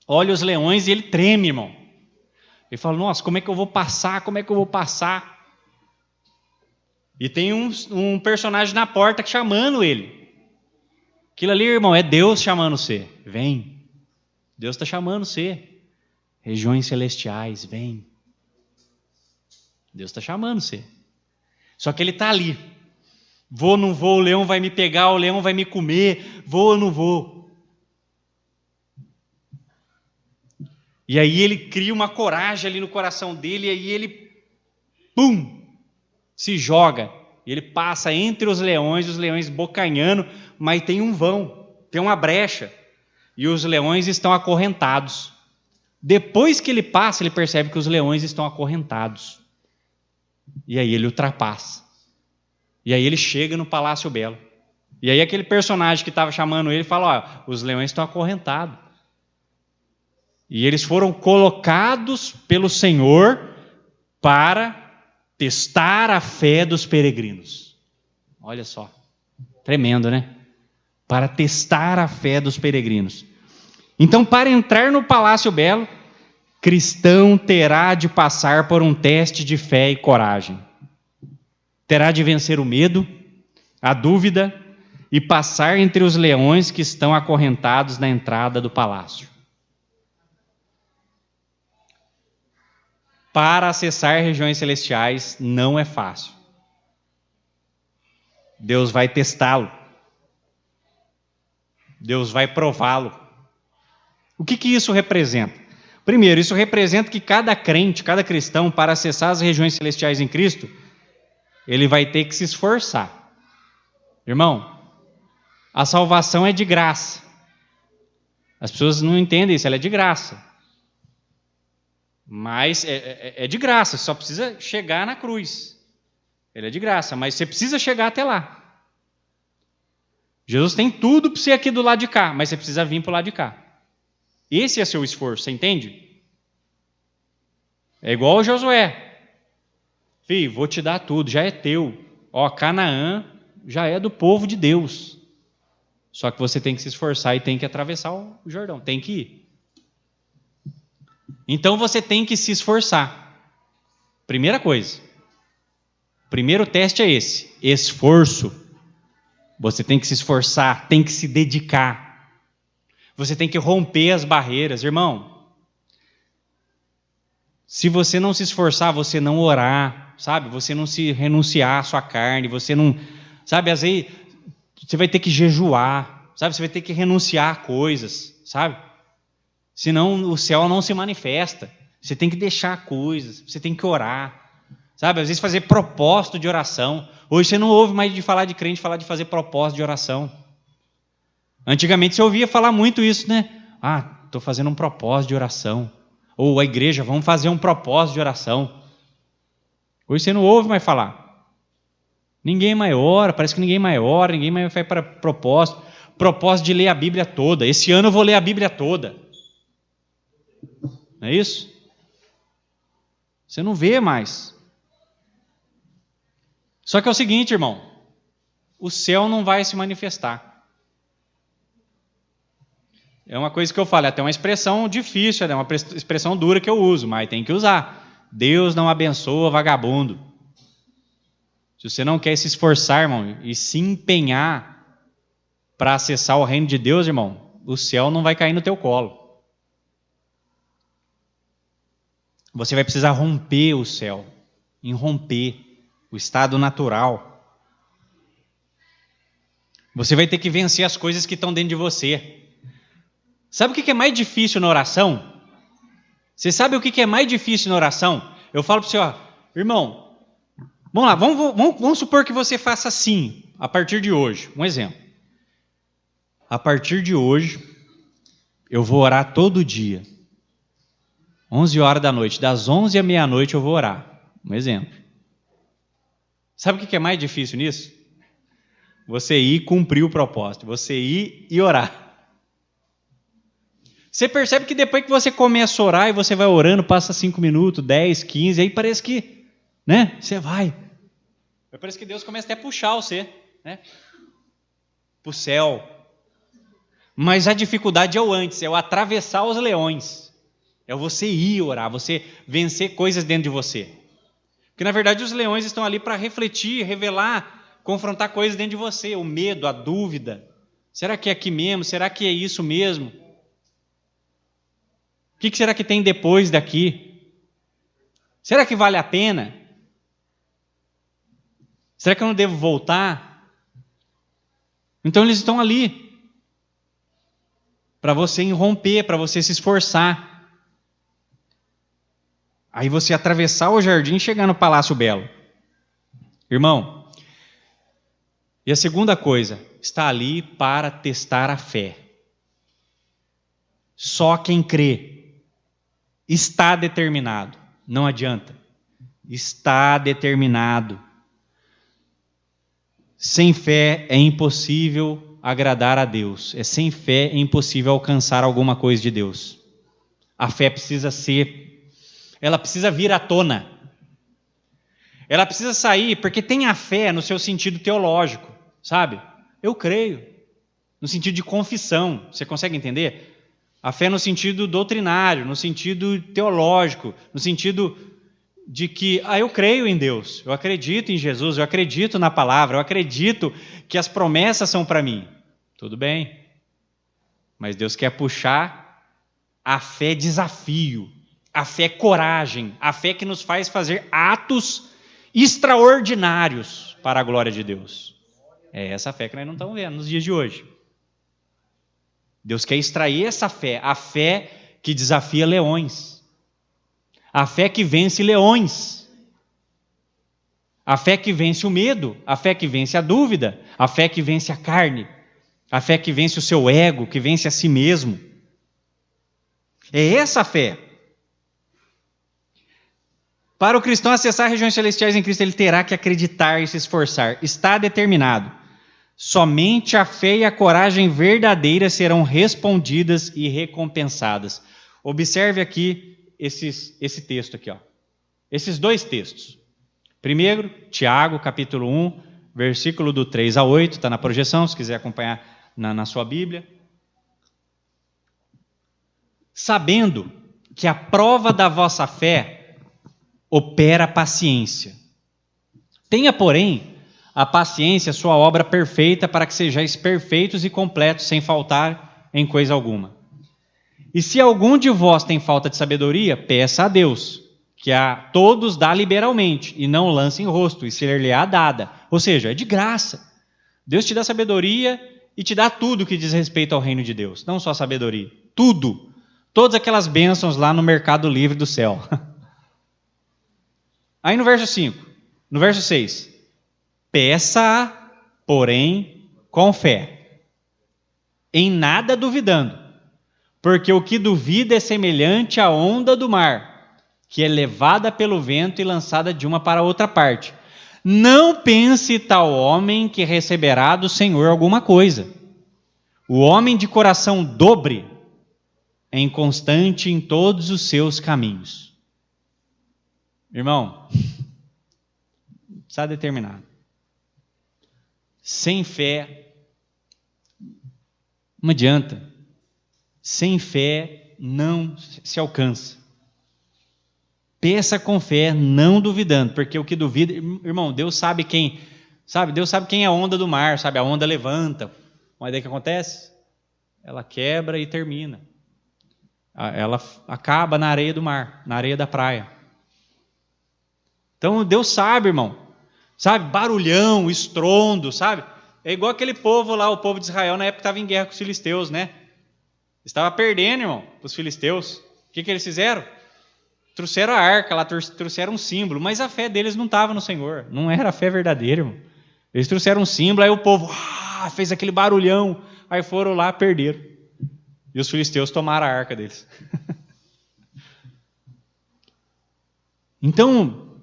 olha os leões e ele treme, irmão. Ele fala, nossa, como é que eu vou passar? Como é que eu vou passar? E tem um personagem na porta chamando ele. Aquilo ali, irmão, é Deus chamando você. Vem. Deus está chamando você. Regiões celestiais, vem. Deus está chamando você. Só que ele está ali. Vou ou não vou, o leão vai me pegar, o leão vai me comer. Vou ou não vou? E aí ele cria uma coragem ali no coração dele, e aí ele, se joga. E ele passa entre os leões bocanhando, mas tem um vão, tem uma brecha. E os leões estão acorrentados. Depois que ele passa, ele percebe que os leões estão acorrentados. E aí ele ultrapassa. E aí ele chega no Palácio Belo. E aí aquele personagem que estava chamando ele fala, ó, os leões estão acorrentados. E eles foram colocados pelo Senhor para testar a fé dos peregrinos. Olha só, tremendo, né? Para testar a fé dos peregrinos. Então, para entrar no Palácio Belo, cristão terá de passar por um teste de fé e coragem. Terá de vencer o medo, a dúvida e passar entre os leões que estão acorrentados na entrada do palácio. Para acessar regiões celestiais não é fácil. Deus vai testá-lo. Deus vai prová-lo. O que isso representa? Primeiro, isso representa que cada crente, cada cristão, para acessar as regiões celestiais em Cristo, ele vai ter que se esforçar. Irmão, a salvação é de graça. As pessoas não entendem isso, ela é de graça. Mas é de graça, você só precisa chegar na cruz. Ele é de graça, mas você precisa chegar até lá. Jesus tem tudo para você aqui do lado de cá, mas você precisa vir para o lado de cá. Esse é seu esforço, você entende? É igual o Josué. Filho, vou te dar tudo, já é teu. Ó, Canaã já é do povo de Deus. Só que você tem que se esforçar e tem que atravessar o Jordão, tem que ir. Então você tem que se esforçar. Primeira coisa. Primeiro teste é esse, esforço. Você tem que se esforçar, tem que se dedicar. Você tem que romper as barreiras. Irmão, se você não se esforçar, você não orar, sabe? Você não se renunciar à sua carne, você não... Sabe, às vezes você vai ter que jejuar, sabe? Você vai ter que renunciar a coisas, sabe? Senão o céu não se manifesta. Você tem que deixar coisas, você tem que orar. Sabe, às vezes fazer propósito de oração. Hoje você não ouve mais de falar de crente, falar de fazer propósito de oração. Antigamente você ouvia falar muito isso, né? Ah, estou fazendo um propósito de oração. Ou a igreja, vamos fazer um propósito de oração. Hoje você não ouve mais falar. Ninguém mais ora, parece que ninguém mais ora, ninguém mais faz para propósito. Propósito de ler a Bíblia toda. Esse ano eu vou ler a Bíblia toda. Não é isso? Você não vê mais. Só que é o seguinte, irmão, o céu não vai se manifestar. É uma coisa que eu falo, é até uma expressão difícil, é uma expressão dura que eu uso, mas tem que usar. Deus não abençoa vagabundo. Se você não quer se esforçar, irmão, e se empenhar para acessar o reino de Deus, irmão, o céu não vai cair no teu colo. Você vai precisar romper o céu, irromper o estado natural. Você vai ter que vencer as coisas que estão dentro de você. Sabe o que é mais difícil na oração? Você sabe o que é mais difícil na oração? Eu falo para você, ó, irmão, vamos lá, vamos supor que você faça assim, a partir de hoje. Um exemplo. A partir de hoje, eu vou orar todo dia. 11 horas da noite, das 11 à meia-noite eu vou orar. Um exemplo. Sabe o que é mais difícil nisso? Você ir cumprir o propósito, você ir e orar. Você percebe que depois que você começa a orar e você vai orando, passa 5 minutos, 10, 15, aí parece que, né, você vai. Parece que Deus começa até a puxar você, né, para o céu. Mas a dificuldade é o antes, é o atravessar os leões. É você ir orar, você vencer coisas dentro de você. Porque, na verdade, os leões estão ali para refletir, revelar, confrontar coisas dentro de você. O medo, a dúvida. Será que é aqui mesmo? Será que é isso mesmo? O que será que tem depois daqui? Será que vale a pena? Será que eu não devo voltar? Então, eles estão ali para você irromper, para você se esforçar. Aí você atravessar o jardim e chegar no Palácio Belo. Irmão, e a segunda coisa, está ali para testar a fé. Só quem crê está determinado. Não adianta. Está determinado. Sem fé é impossível agradar a Deus. Sem fé é impossível alcançar alguma coisa de Deus. A fé precisa ela precisa vir à tona. Ela precisa sair, porque tem a fé no seu sentido teológico, sabe? Eu creio, no sentido de confissão, você consegue entender? A fé no sentido doutrinário, no sentido teológico, no sentido de que, eu creio em Deus, eu acredito em Jesus, eu acredito na palavra, eu acredito que as promessas são para mim. Tudo bem, mas Deus quer puxar a fé desafio, a fé coragem, a fé que nos faz fazer atos extraordinários para a glória de Deus. É essa fé que nós não estamos vendo nos dias de hoje. Deus quer extrair essa fé, a fé que desafia leões, a fé que vence leões, a fé que vence o medo, a fé que vence a dúvida, a fé que vence a carne, a fé que vence o seu ego, que vence a si mesmo. É essa fé. Para o cristão acessar regiões celestiais em Cristo, ele terá que acreditar e se esforçar. Está determinado. Somente a fé e a coragem verdadeira serão respondidas e recompensadas. Observe aqui esse texto aqui, ó. Esses dois textos. Primeiro, Tiago, capítulo 1, versículo do 3 a 8, está na projeção, se quiser acompanhar na sua Bíblia. Sabendo que a prova da vossa fé opera a paciência. Tenha, porém, a paciência sua obra perfeita, para que sejais perfeitos e completos, sem faltar em coisa alguma. E se algum de vós tem falta de sabedoria, peça a Deus, que a todos dá liberalmente, e não lance em rosto, e ser-lhe-á dada. Ou seja, é de graça. Deus te dá sabedoria e te dá tudo que diz respeito ao reino de Deus. Não só sabedoria, tudo. Todas aquelas bênçãos lá no mercado livre do céu. Aí no verso 5, no verso 6. Peça, porém, com fé, em nada duvidando, porque o que duvida é semelhante à onda do mar, que é levada pelo vento e lançada de uma para outra parte. Não pense tal homem que receberá do Senhor alguma coisa. O homem de coração dobre é inconstante em todos os seus caminhos. Irmão, está determinado. Sem fé, não adianta. Sem fé não se alcança. Peça com fé, não duvidando, porque o que duvida, irmão, Deus sabe quem é a onda do mar, sabe? A onda levanta. Mas daí o que acontece? Ela quebra e termina. Ela acaba na areia do mar, na areia da praia. Então Deus sabe, irmão. Sabe? Barulhão, estrondo, sabe? É igual aquele povo lá, o povo de Israel, na época estava em guerra com os filisteus, né? Estava perdendo, irmão, para os filisteus. O que eles fizeram? Trouxeram a arca lá, trouxeram um símbolo, mas a fé deles não estava no Senhor. Não era a fé verdadeira, irmão. Eles trouxeram um símbolo, aí o povo fez aquele barulhão, aí foram lá, perderam. E os filisteus tomaram a arca deles. Então,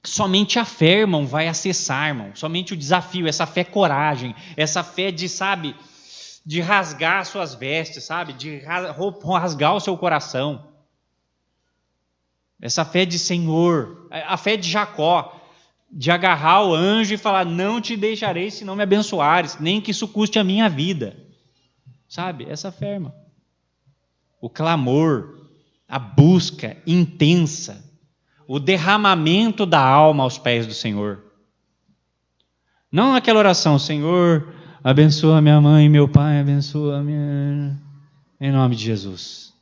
somente a fé, irmão, vai acessar, irmão. Somente o desafio, essa fé coragem, essa fé de, sabe, de rasgar suas vestes, sabe, de rasgar o seu coração. Essa fé de Senhor, a fé de Jacó, de agarrar o anjo e falar, não te deixarei se não me abençoares, nem que isso custe a minha vida. Sabe, essa fé, irmão. O clamor, a busca intensa, o derramamento da alma aos pés do Senhor. Não aquela oração, Senhor, abençoa minha mãe e meu pai, abençoa minha... Em nome de Jesus.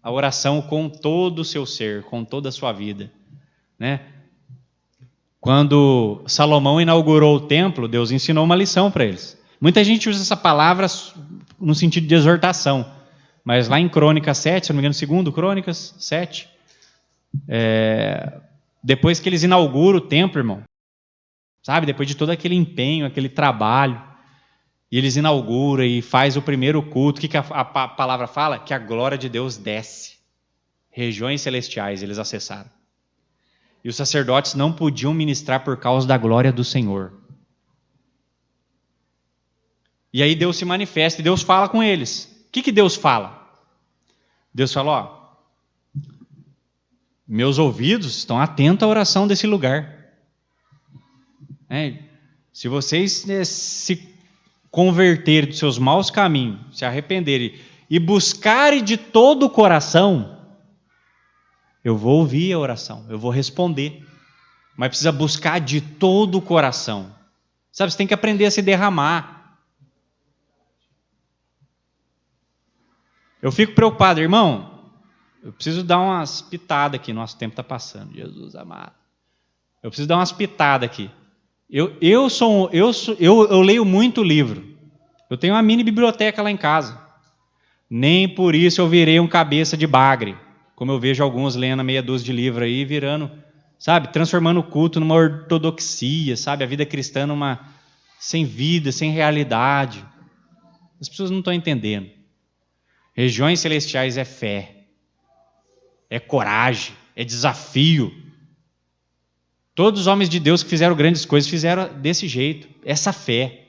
A oração com todo o seu ser, com toda a sua vida. Né? Quando Salomão inaugurou o templo, Deus ensinou uma lição para eles. Muita gente usa essa palavra no sentido de exortação, mas lá em Crônicas 7, se não me engano, 2 Crônicas 7, depois que eles inauguram o templo, irmão, sabe, depois de todo aquele empenho, aquele trabalho, e eles inauguram e faz o primeiro culto, o que a palavra fala? Que a glória de Deus desce. Regiões celestiais eles acessaram. E os sacerdotes não podiam ministrar por causa da glória do Senhor. E aí Deus se manifesta e Deus fala com eles. O que Deus fala? Deus fala, meus ouvidos estão atentos à oração desse lugar. Se vocês se converterem dos seus maus caminhos, se arrependerem e buscarem de todo o coração, eu vou ouvir a oração, eu vou responder. Mas precisa buscar de todo o coração. Sabe, você tem que aprender a se derramar. Eu fico preocupado, irmão, eu preciso dar umas pitadas aqui, nosso tempo está passando, Jesus amado. Eu preciso dar umas pitadas aqui. Eu leio muito livro. Eu tenho uma mini biblioteca lá em casa. Nem por isso eu virei um cabeça de bagre, como eu vejo alguns lendo a meia dúzia de livro aí, virando, sabe, transformando o culto numa ortodoxia, sabe, a vida cristã numa sem vida, sem realidade. As pessoas não estão entendendo. Regiões celestiais é fé, é coragem, é desafio. Todos os homens de Deus que fizeram grandes coisas fizeram desse jeito, essa fé.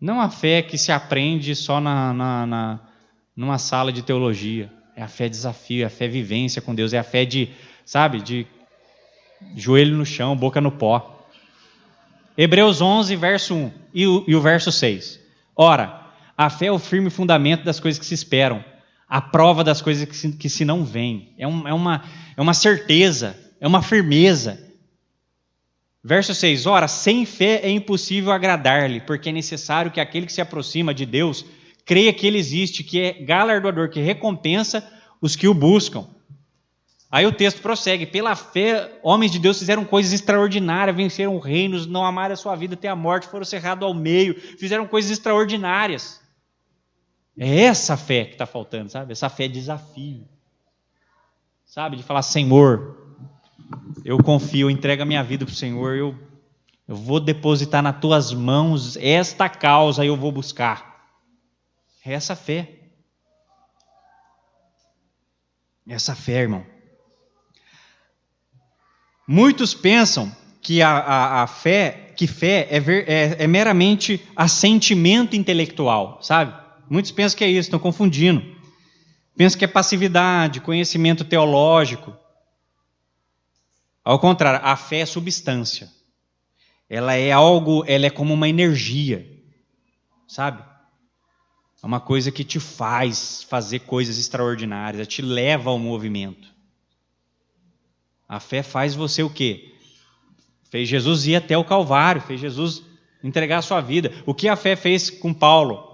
Não a fé que se aprende só numa sala de teologia. É a fé desafio, é a fé vivência com Deus, é a fé de, sabe, de joelho no chão, boca no pó. Hebreus 11, verso 1 e o verso 6. Ora, a fé é o firme fundamento das coisas que se esperam, A prova das coisas que se não veem. É uma certeza, é uma firmeza. Verso 6, ora, sem fé é impossível agradar-lhe, porque é necessário que aquele que se aproxima de Deus creia que Ele existe, que é galardoador, que recompensa os que o buscam. Aí o texto prossegue, pela fé, homens de Deus fizeram coisas extraordinárias, venceram reinos, não amaram a sua vida até a morte, foram cerrados ao meio, fizeram coisas extraordinárias. É essa fé que está faltando, sabe? Essa fé é desafio. Sabe? De falar, Senhor, eu confio, eu entrego a minha vida para o Senhor, eu vou depositar nas tuas mãos esta causa e eu vou buscar. É essa fé. Essa fé, irmão. Muitos pensam que a fé, é meramente assentimento intelectual, sabe? Muitos pensam que é isso, estão confundindo. Pensam que é passividade, conhecimento teológico. Ao contrário, a fé é substância. Ela é como uma energia, sabe? É uma coisa que te faz fazer coisas extraordinárias, te leva ao movimento. A fé faz você o quê? Fez Jesus ir até o Calvário, fez Jesus entregar a sua vida. O que a fé fez com Paulo?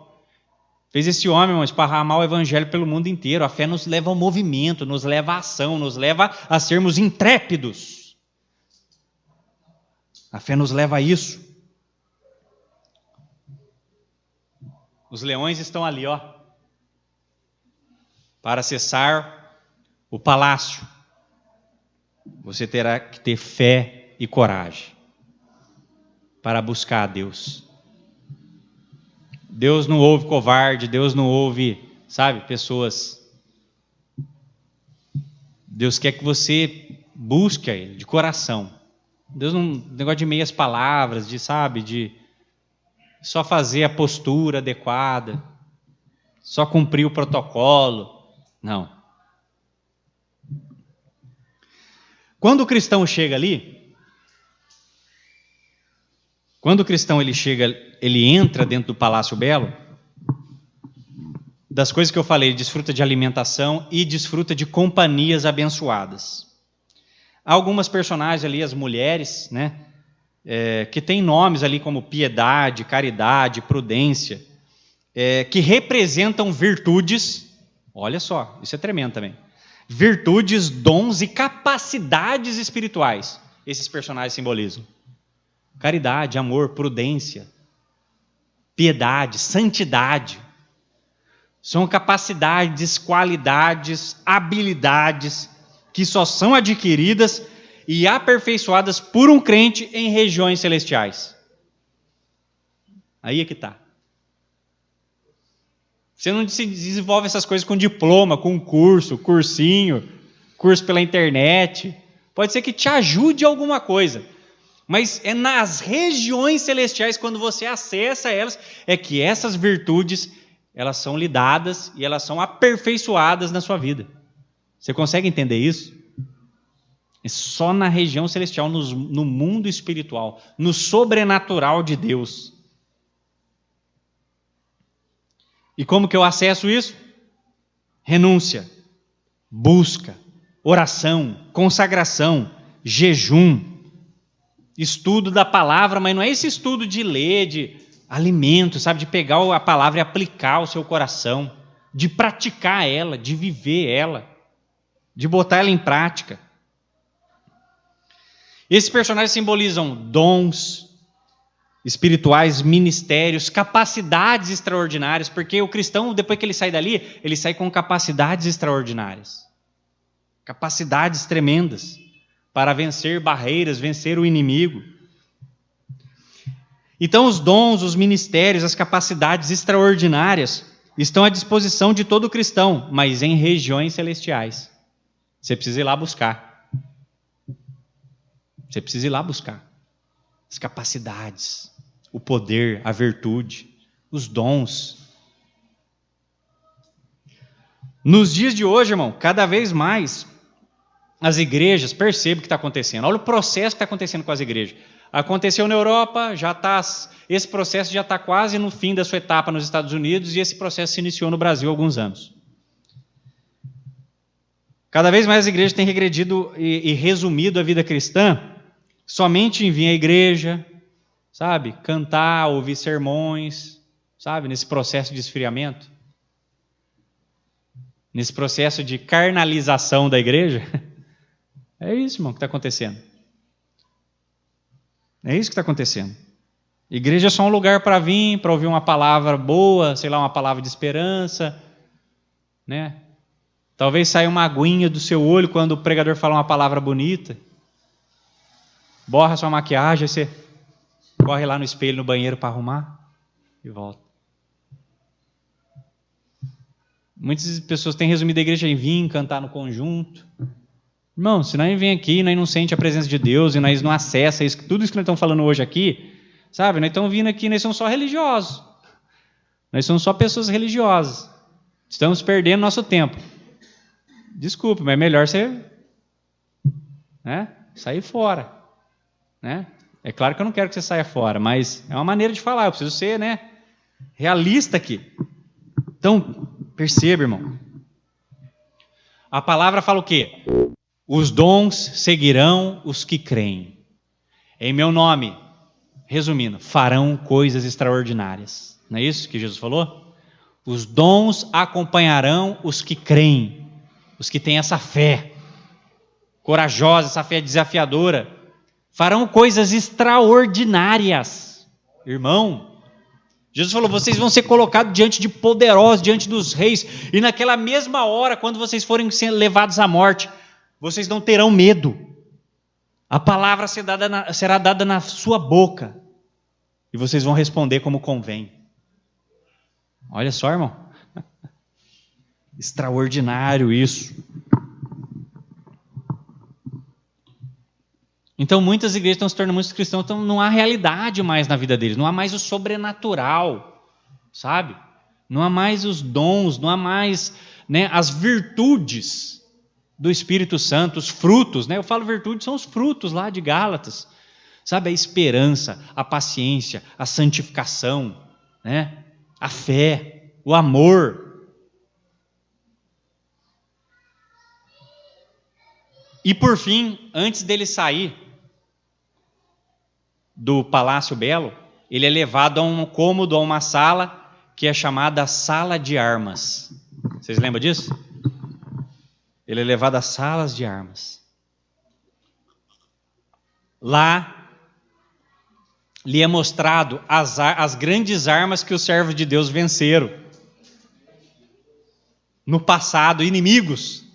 Fez esse homem, irmão, esparramar o evangelho pelo mundo inteiro. A fé nos leva ao movimento, nos leva à ação, nos leva a sermos intrépidos. A fé nos leva a isso. Os leões estão ali, ó, para acessar o palácio. Você terá que ter fé e coragem para buscar a Deus. Deus não ouve covarde, Deus não ouve, sabe, pessoas. Deus quer que você busque a Ele de coração. Deus não negócio de meias palavras, de só fazer a postura adequada, só cumprir o protocolo. Não. Quando o cristão chega ali, ele entra dentro do Palácio Belo, das coisas que eu falei, desfruta de alimentação e desfruta de companhias abençoadas. Há algumas personagens ali, as mulheres, né, que têm nomes ali como piedade, caridade, prudência, que representam virtudes, olha só, isso é tremendo também, virtudes, dons e capacidades espirituais. Esses personagens simbolizam caridade, amor, prudência, piedade, santidade. São capacidades, qualidades, habilidades que só são adquiridas e aperfeiçoadas por um crente em regiões celestiais. Aí é que está. Você não se desenvolve essas coisas com diploma, com curso pela internet. Pode ser que te ajude alguma coisa. Mas é nas regiões celestiais, quando você acessa elas, é que essas virtudes, elas são lhe dadas e elas são aperfeiçoadas na sua vida. Você consegue entender isso? É só na região celestial, no mundo espiritual, no sobrenatural de Deus. E como que eu acesso isso? Renúncia, busca, oração, consagração, jejum, estudo da palavra, mas não é esse estudo de ler, de alimento, sabe, de pegar a palavra e aplicar ao seu coração, de praticar ela, de viver ela, de botar ela em prática. Esses personagens simbolizam dons espirituais, ministérios, capacidades extraordinárias, porque o cristão, depois que ele sai dali, ele sai com capacidades extraordinárias, capacidades tremendas para vencer barreiras, vencer o inimigo. Então os dons, os ministérios, as capacidades extraordinárias estão à disposição de todo cristão, mas em regiões celestiais. Você precisa ir lá buscar. Você precisa ir lá buscar as capacidades, o poder, a virtude, os dons. Nos dias de hoje, irmão, cada vez mais as igrejas, percebem o que está acontecendo. Olha o processo que está acontecendo com as igrejas. Aconteceu na Europa, esse processo já está quase no fim da sua etapa nos Estados Unidos e esse processo se iniciou no Brasil há alguns anos. Cada vez mais a igreja tem regredido e resumido a vida cristã somente em vir à igreja, sabe? Cantar, ouvir sermões, sabe? Nesse processo de esfriamento. Nesse processo de carnalização da igreja. É isso, irmão, que está acontecendo. É isso que está acontecendo. Igreja é só um lugar para vir, para ouvir uma palavra boa, sei lá, uma palavra de esperança, né? Talvez saia uma aguinha do seu olho quando o pregador fala uma palavra bonita. Borra sua maquiagem, aí você corre lá no espelho, no banheiro para arrumar e volta. Muitas pessoas têm resumido a igreja em vir, cantar no conjunto. Irmão, se nós vem aqui, nós não sente a presença de Deus e nós não acessa isso, tudo isso que nós estamos falando hoje aqui, sabe? Nós estamos vindo aqui, nós somos só religiosos. Nós somos só pessoas religiosas. Estamos perdendo nosso tempo. Desculpe, mas é melhor você, né, sair fora. Né? É claro que eu não quero que você saia fora, mas é uma maneira de falar, eu preciso ser, né, realista aqui. Então, perceba, irmão. A palavra fala o quê? Os dons seguirão os que creem. Em meu nome, resumindo, farão coisas extraordinárias. Não é isso que Jesus falou? Os dons acompanharão os que creem. Os que têm essa fé corajosa, essa fé desafiadora, farão coisas extraordinárias. Irmão, Jesus falou, vocês vão ser colocados diante de poderosos, diante dos reis, e naquela mesma hora, quando vocês forem levados à morte, vocês não terão medo. A palavra será dada na sua boca, e vocês vão responder como convém. Olha só, irmão. Extraordinário isso. Então muitas igrejas estão se tornando, muitos cristãos, então não há realidade mais na vida deles, não há mais o sobrenatural, sabe? Não há mais os dons, não há mais, né, as virtudes do Espírito Santo, os frutos, né? Eu falo virtude, são os frutos lá de Gálatas, sabe? A esperança, a paciência, a santificação, né? A fé, o amor. E por fim, antes dele sair do Palácio Belo, ele é levado a um cômodo, a uma sala que é chamada Sala de Armas. Vocês lembram disso? Ele é levado a salas de armas. Lá lhe é mostrado as grandes armas que os servos de Deus venceram no passado, inimigos.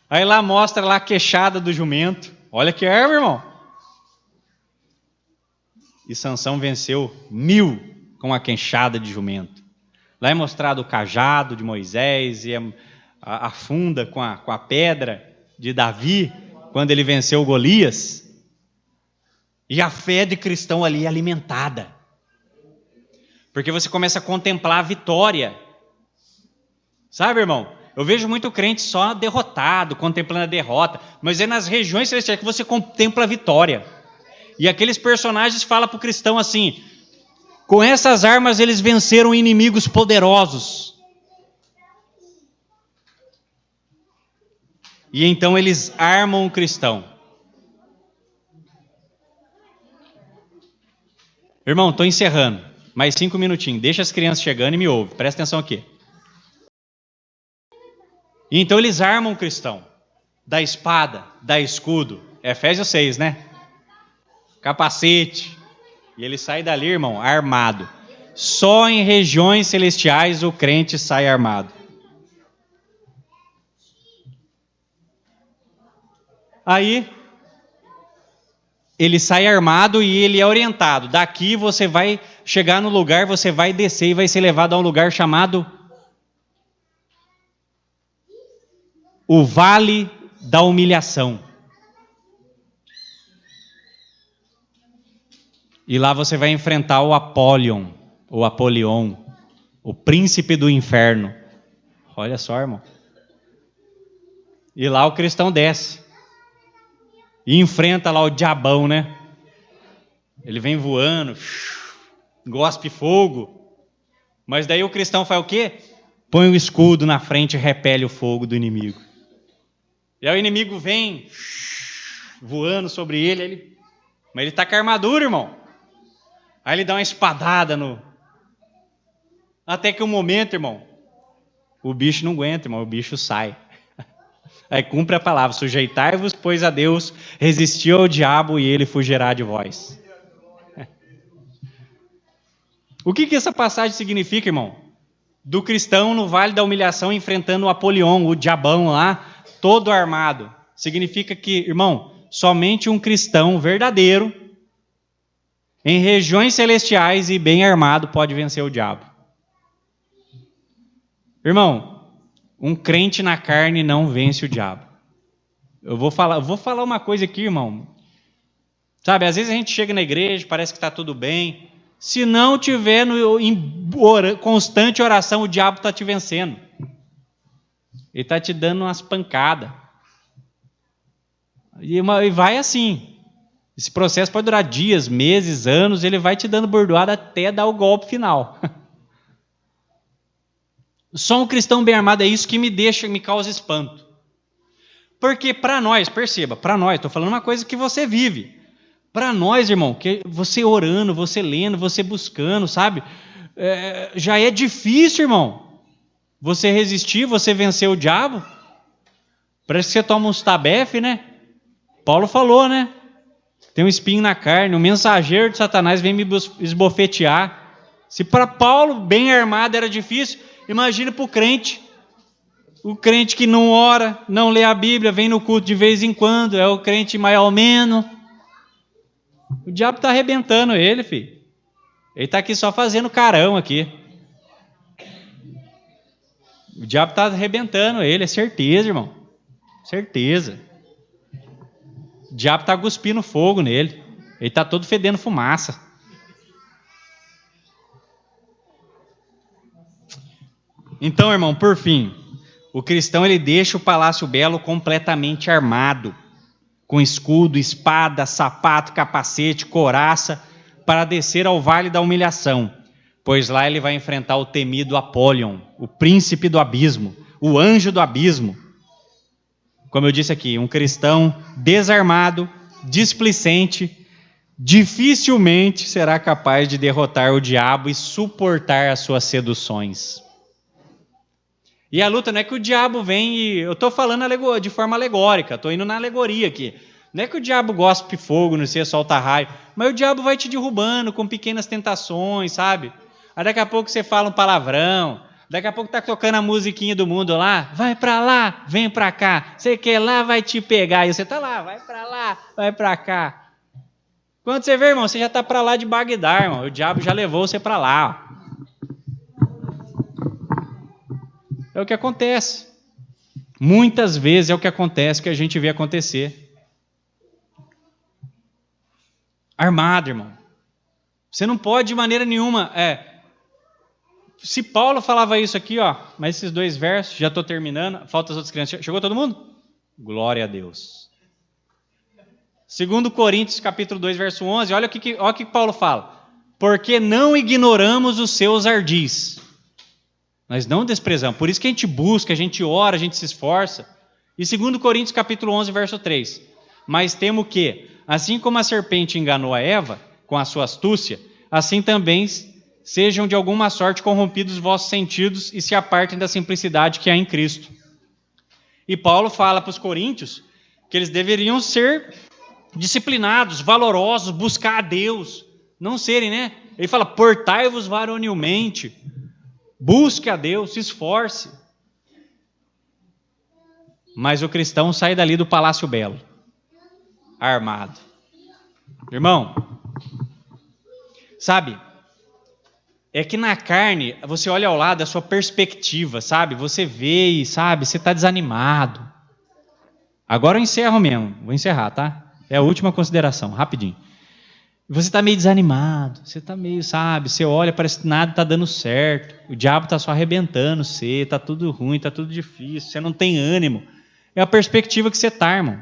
Aí lá mostra lá a queixada do jumento. Olha que arma, irmão. E Sansão venceu 1000 com a queixada de jumento. Lá é mostrado o cajado de Moisés e a funda com a pedra de Davi, quando ele venceu Golias. E a fé de cristão ali é alimentada. Porque você começa a contemplar a vitória. Sabe, irmão? Eu vejo muito crente só derrotado, contemplando a derrota, mas é nas regiões celestiais que você contempla a vitória. E aqueles personagens falam para o cristão assim, com essas armas eles venceram inimigos poderosos. E então eles armam o cristão. Irmão, estou encerrando, mais 5 minutinhos, deixa as crianças chegando e me ouve, presta atenção aqui. E então eles armam o cristão, da espada, da escudo, Efésios 6, né? Capacete, e ele sai dali, irmão, armado. Só em regiões celestiais o crente sai armado. Aí, ele sai armado e ele é orientado. Daqui você vai chegar no lugar, você vai descer e vai ser levado a um lugar chamado o Vale da Humilhação. E lá você vai enfrentar o Apolion, o príncipe do inferno. Olha só, irmão. E lá o cristão desce. E enfrenta lá o diabão, né? Ele vem voando, gospe fogo. Mas daí o cristão faz o quê? Põe o escudo na frente e repele o fogo do inimigo. E aí o inimigo vem voando sobre ele, mas ele está com a armadura, irmão. Aí ele dá uma espadada até que um momento, irmão, o bicho não aguenta, irmão, o bicho sai. Aí cumpre a palavra: sujeitai-vos, pois, a Deus, resistiu ao diabo e ele fugirá de vós. O que essa passagem significa, irmão? Do cristão no vale da humilhação enfrentando o Apolion, o diabão lá, todo armado. Significa que, irmão, somente um cristão verdadeiro, em regiões celestiais e bem armado, pode vencer o diabo. Irmão, um crente na carne não vence o diabo. Eu vou falar uma coisa aqui, irmão. Sabe, às vezes a gente chega na igreja, parece que está tudo bem. Se não tiver em constante oração, o diabo está te vencendo. Ele está te dando umas pancadas. E vai assim. Esse processo pode durar dias, meses, anos. Ele vai te dando bordoada até dar o golpe final. Só um cristão bem armado é isso que me causa espanto. Porque para nós, perceba, para nós, estou falando uma coisa que você vive. Para nós, irmão, que você orando, você lendo, você buscando, sabe? Já é difícil, irmão. Você resistir, você vencer o diabo. Parece que você toma uns tabefe, né? Paulo falou, né? Tem um espinho na carne, o mensageiro de Satanás vem me esbofetear. Se para Paulo, bem armado, era difícil, imagina para o crente. O crente que não ora, não lê a Bíblia, vem no culto de vez em quando, é o crente mais ou menos. O diabo está arrebentando ele, filho. Ele está aqui só fazendo carão aqui. O diabo está arrebentando ele, é certeza, irmão. Certeza. O diabo está cuspindo fogo nele. Ele está todo fedendo fumaça. Então, irmão, por fim, o cristão ele deixa o palácio belo completamente armado, com escudo, espada, sapato, capacete, couraça, para descer ao vale da humilhação, pois lá ele vai enfrentar o temido Apolion, o príncipe do abismo, o anjo do abismo. Como eu disse aqui, um cristão desarmado, displicente, dificilmente será capaz de derrotar o diabo e suportar as suas seduções. E a luta não é que o diabo vem e... Eu estou falando de forma alegórica, estou indo na alegoria aqui. Não é que o diabo gospe fogo, não sei, solta raio, mas o diabo vai te derrubando com pequenas tentações, sabe? Aí daqui a pouco você fala um palavrão, daqui a pouco está tocando a musiquinha do mundo lá, vai para lá, vem para cá, você quer lá, vai te pegar. E você está lá, vai para lá, vai para cá. Quando você vê, irmão, você já está para lá de Bagdá, irmão. O diabo já levou você para lá, ó. É o que acontece. Muitas vezes é o que acontece, que a gente vê acontecer. Armado, irmão. Você não pode de maneira nenhuma. Se Paulo falava isso aqui, ó, mas esses 2 versos, já estou terminando, falta as outras crianças. Chegou todo mundo? Glória a Deus. 2 Coríntios, capítulo 2, verso 11, olha o que Paulo fala. Porque não ignoramos os seus ardis. Nós não desprezamos. Por isso que a gente busca, a gente ora, a gente se esforça. E 2 Coríntios capítulo 11, verso 3. Mas temo que, assim como a serpente enganou a Eva com a sua astúcia, assim também sejam de alguma sorte corrompidos os vossos sentidos e se apartem da simplicidade que há em Cristo. E Paulo fala para os coríntios que eles deveriam ser disciplinados, valorosos, buscar a Deus. Não serem, né? Ele fala, portai-vos varonilmente. Busque a Deus, se esforce. Mas o cristão sai dali do palácio belo, armado. Irmão, sabe, é que na carne, você olha ao lado, a sua perspectiva, sabe, você vê e, sabe, você está desanimado. Agora eu encerro mesmo, vou encerrar, tá? É a última consideração, rapidinho. Você está meio desanimado, você está meio, sabe, você olha, parece que nada está dando certo, o diabo está só arrebentando você, está tudo ruim, está tudo difícil, você não tem ânimo. É a perspectiva que você está, irmão.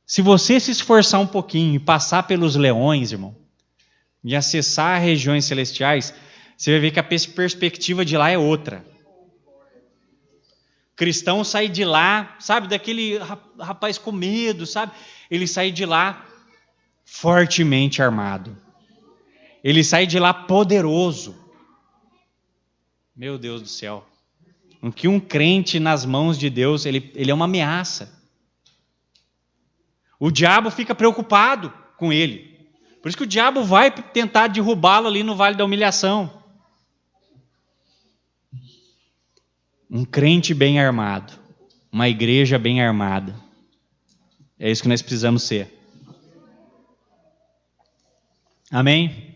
Se você se esforçar um pouquinho e passar pelos leões, irmão, e acessar regiões celestiais, você vai ver que a perspectiva de lá é outra. cristão sai de lá, sabe, daquele rapaz com medo, sabe? Ele sai de lá fortemente armado. Ele sai de lá poderoso. Meu Deus do céu. O que um crente nas mãos de Deus, ele é uma ameaça. O diabo fica preocupado com ele. Por isso que o diabo vai tentar derrubá-lo ali no Vale da Humilhação. Um crente bem armado. Uma igreja bem armada. É isso que nós precisamos ser. Amém?